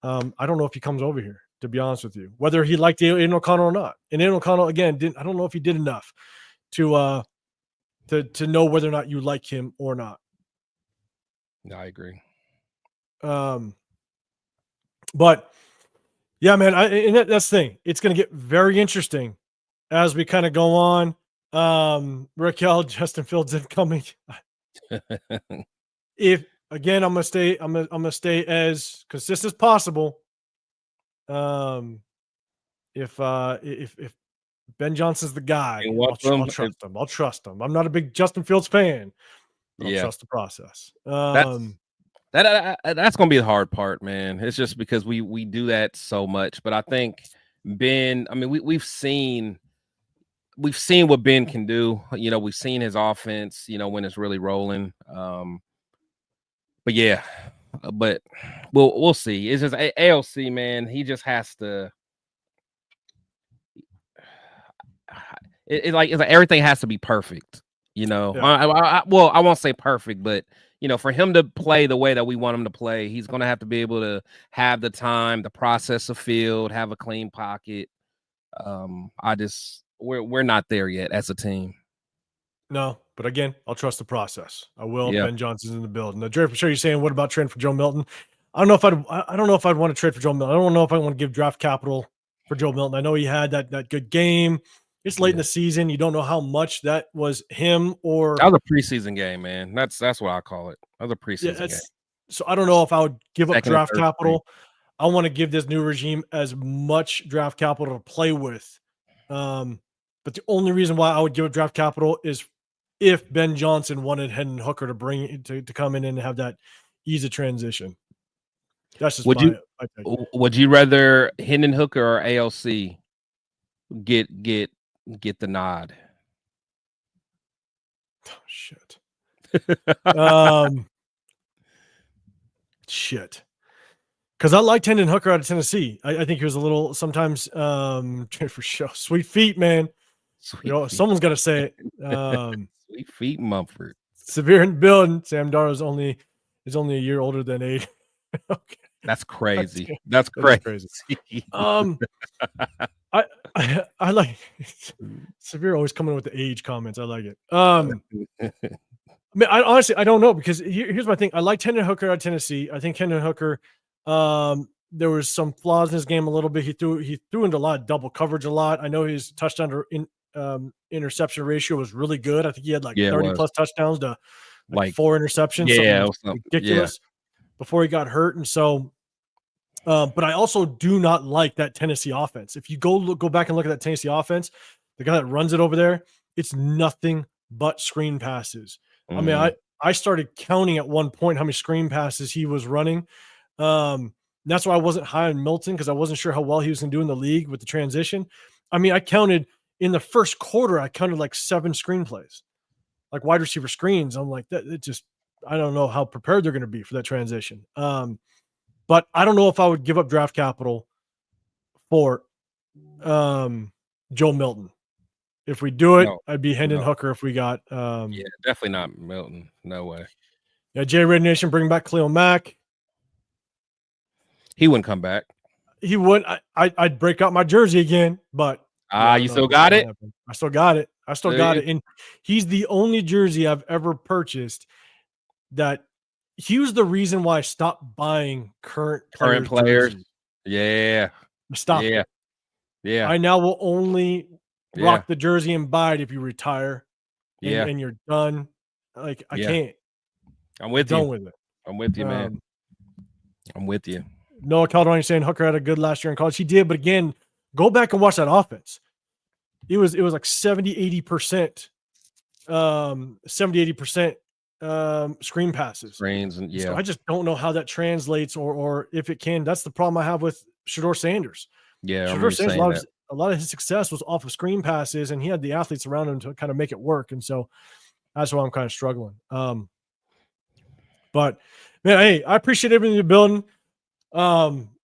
I don't know if he comes over here, to be honest with you, whether he liked Aiden O'Connell or not. And Aiden O'Connell, again, I don't know if he did enough to know whether or not you like him or not. I agree. But yeah, man, that's the thing. It's going to get very interesting as we kind of go on. Raquel, Justin Fields incoming. If again, I'm gonna stay as consistent as possible. If Ben Johnson's the guy, I'll trust him. I'm not a big Justin Fields fan. I'll trust the process. That's gonna be the hard part, man. It's just because we do that so much. But I think Ben, I mean, we've seen what Ben can do. You know, we've seen his offense, you know, when it's really rolling. But yeah, but we'll see. It's just AOC, man. He just has to. It's like everything has to be perfect. You know, I won't say perfect, but for him to play the way that we want him to play, he's going to have to be able to have the time, the process of field, have a clean pocket. We're not there yet as a team. No, but again, I'll trust the process. I will. Yeah. Ben Johnson's in the building. Now, Jerry, for sure, you're saying, what about trading for Joe Milton? I don't know if I'd want to trade for Joe Milton. I don't know if I want to give draft capital for Joe Milton. I know he had that good game. It's late in the season. You don't know how much that was him or that was a preseason game, man. That's what I call it. That was a preseason game. So I don't know if I would give up draft capital. Street. I want to give this new regime as much draft capital to play with. But the only reason why I would give up draft capital is if Ben Johnson wanted Hendon Hooker to come in and have that easy transition. That's just would you rather Hendon Hooker or ALC get the nod? Oh, shit. Shit. Because I liked Hendon Hooker out of Tennessee. I think he was a little sometimes for show. Sweet feet, man. Someone's got to say it. Sweet feet, Mumford. Severe in building. Sam Darnold is only a year older than 8. Okay. That's crazy. That's crazy. I like Severe always coming with the age comments. I like it. I mean, I honestly don't know, because here's my thing. I like Hendon Hooker out of Tennessee. I think Hendon Hooker, there was some flaws in his game a little bit. He threw into a lot of double coverage a lot. I know his touchdown to interception ratio was really good. I think he had 30 plus touchdowns to 4 interceptions. Yeah, ridiculous before he got hurt. And so, but I also do not like that Tennessee offense. If you go back and look at that Tennessee offense, the guy that runs it over there, it's nothing but screen passes. I mean, I started counting at one point how many screen passes he was running. That's why I wasn't high on Milton, because I wasn't sure how well he was going to do in the league with the transition. I mean, I counted in the first quarter, I counted 7 screenplays, wide receiver screens. I'm like, I don't know how prepared they're going to be for that transition. But I don't know if I would give up draft capital for Joe Milton. If we do it, I'd be Hendon Hooker if we got definitely not Milton. No way. Yeah, J Red Nation, bring back Khalil Mack. He wouldn't come back. He would. I'd break out my jersey again, but you still got it? I still got it. And he's the only jersey I've ever purchased that he was the reason why I stopped buying current players. Jerseys. Yeah. Stop. Yeah. I now will only rock the jersey and buy it if you retire. And you're done. I can't. I'm with you. Done with it. I'm with you, man. I'm with you. Noah Calderon saying Hooker had a good last year in college. He did, but again, go back and watch that offense. It was 70-80%. 70-80% screen passes. Screens, and So I just don't know how that translates or if it can. That's the problem I have with Shedeur Sanders. Yeah, Shedeur Sanders, a lot of his success was off of screen passes, and he had the athletes around him to kind of make it work. And so that's why I'm kind of struggling. But man, hey, I appreciate everything you're building.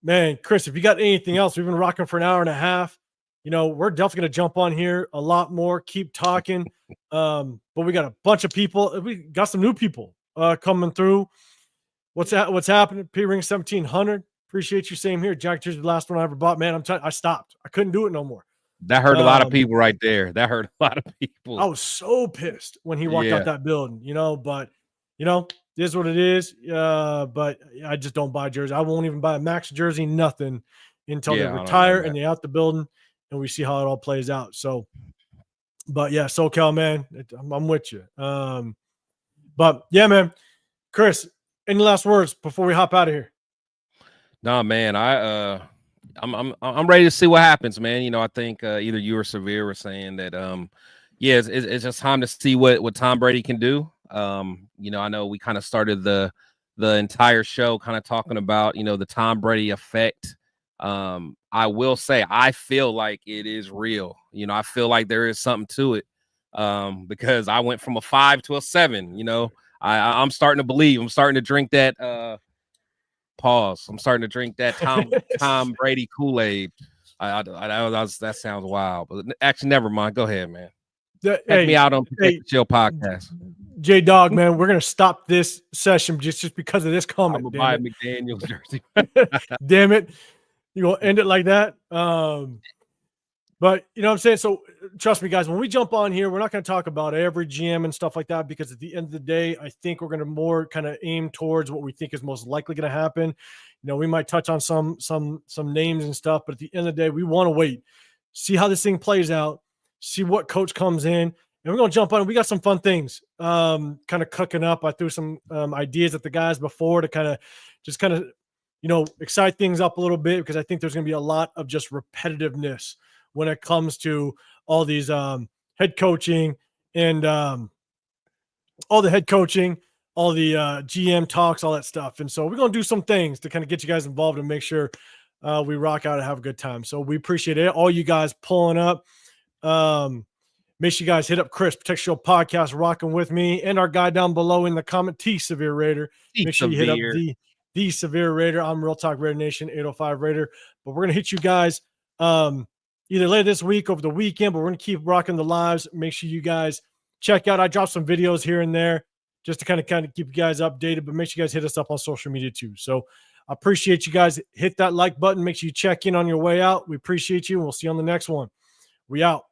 Man, Chris, if you got anything else, we've been rocking for an hour and a half. We're definitely going to jump on here a lot more, keep talking. But we got a bunch of people. We got some new people coming through. What's happening? P-Ring 1700. Appreciate you. Same here. Jack Jersey, the last one I ever bought. Man, I stopped. I couldn't do it no more. That hurt a lot of people right there. That hurt a lot of people. I was so pissed when he walked out that building, but it is what it is. But I just don't buy jerseys. I won't even buy a Max jersey, nothing, until they retire and they out the building and we see how it all plays out. So, but yeah, SoCal, man, I'm with you. But yeah, man, Chris, any last words before we hop out of here? No, man, I'm ready to see what happens, man. I think either you or Severe were saying that, it's just time to see what Tom Brady can do. I know we kind of started the entire show kind of talking about, the Tom Brady effect. I will say, I feel like it is real. I feel like there is something to it. Because I went from a 5 to a 7, I'm starting to believe. I'm starting to drink that, I'm starting to drink that Tom Brady Kool-Aid. That sounds wild, but actually, never mind. Go ahead, man. Check me out on Protect the Chill podcast. J Dog, man, we're gonna stop this session just because of this I'm comment. gonna buy a McDaniel's jersey. Damn it. You gonna end it like that? But you know what I'm saying? So trust me, guys, when we jump on here, we're not going to talk about every GM and stuff like that, because at the end of the day, I think we're going to more kind of aim towards what we think is most likely going to happen. You know, we might touch on some names and stuff, but at the end of the day, we want to wait, see how this thing plays out, see what coach comes in, and we're going to jump on. We got some fun things kind of cooking up. I threw some ideas at the guys before to kind of you know, excite things up a little bit, because I think there's going to be a lot of just repetitiveness when it comes to all these head coaching and all the head coaching, all the GM talks, all that stuff. And so we're going to do some things to kind of get you guys involved and make sure we rock out and have a good time. So we appreciate it. All you guys pulling up. Make sure you guys hit up Chris, Protect Show Podcast, rocking with me, and our guy down below in the comment, T Severe Raider. Make sure you hit up the Severe Raider. I'm Real Talk Raider Nation, 805 Raider. But we're going to hit you guys either later this week, over the weekend, but we're going to keep rocking the lives. Make sure you guys check out. I dropped some videos here and there just to kind of keep you guys updated, but make sure you guys hit us up on social media too. So I appreciate you guys. Hit that like button. Make sure you check in on your way out. We appreciate you, and we'll see you on the next one. We out.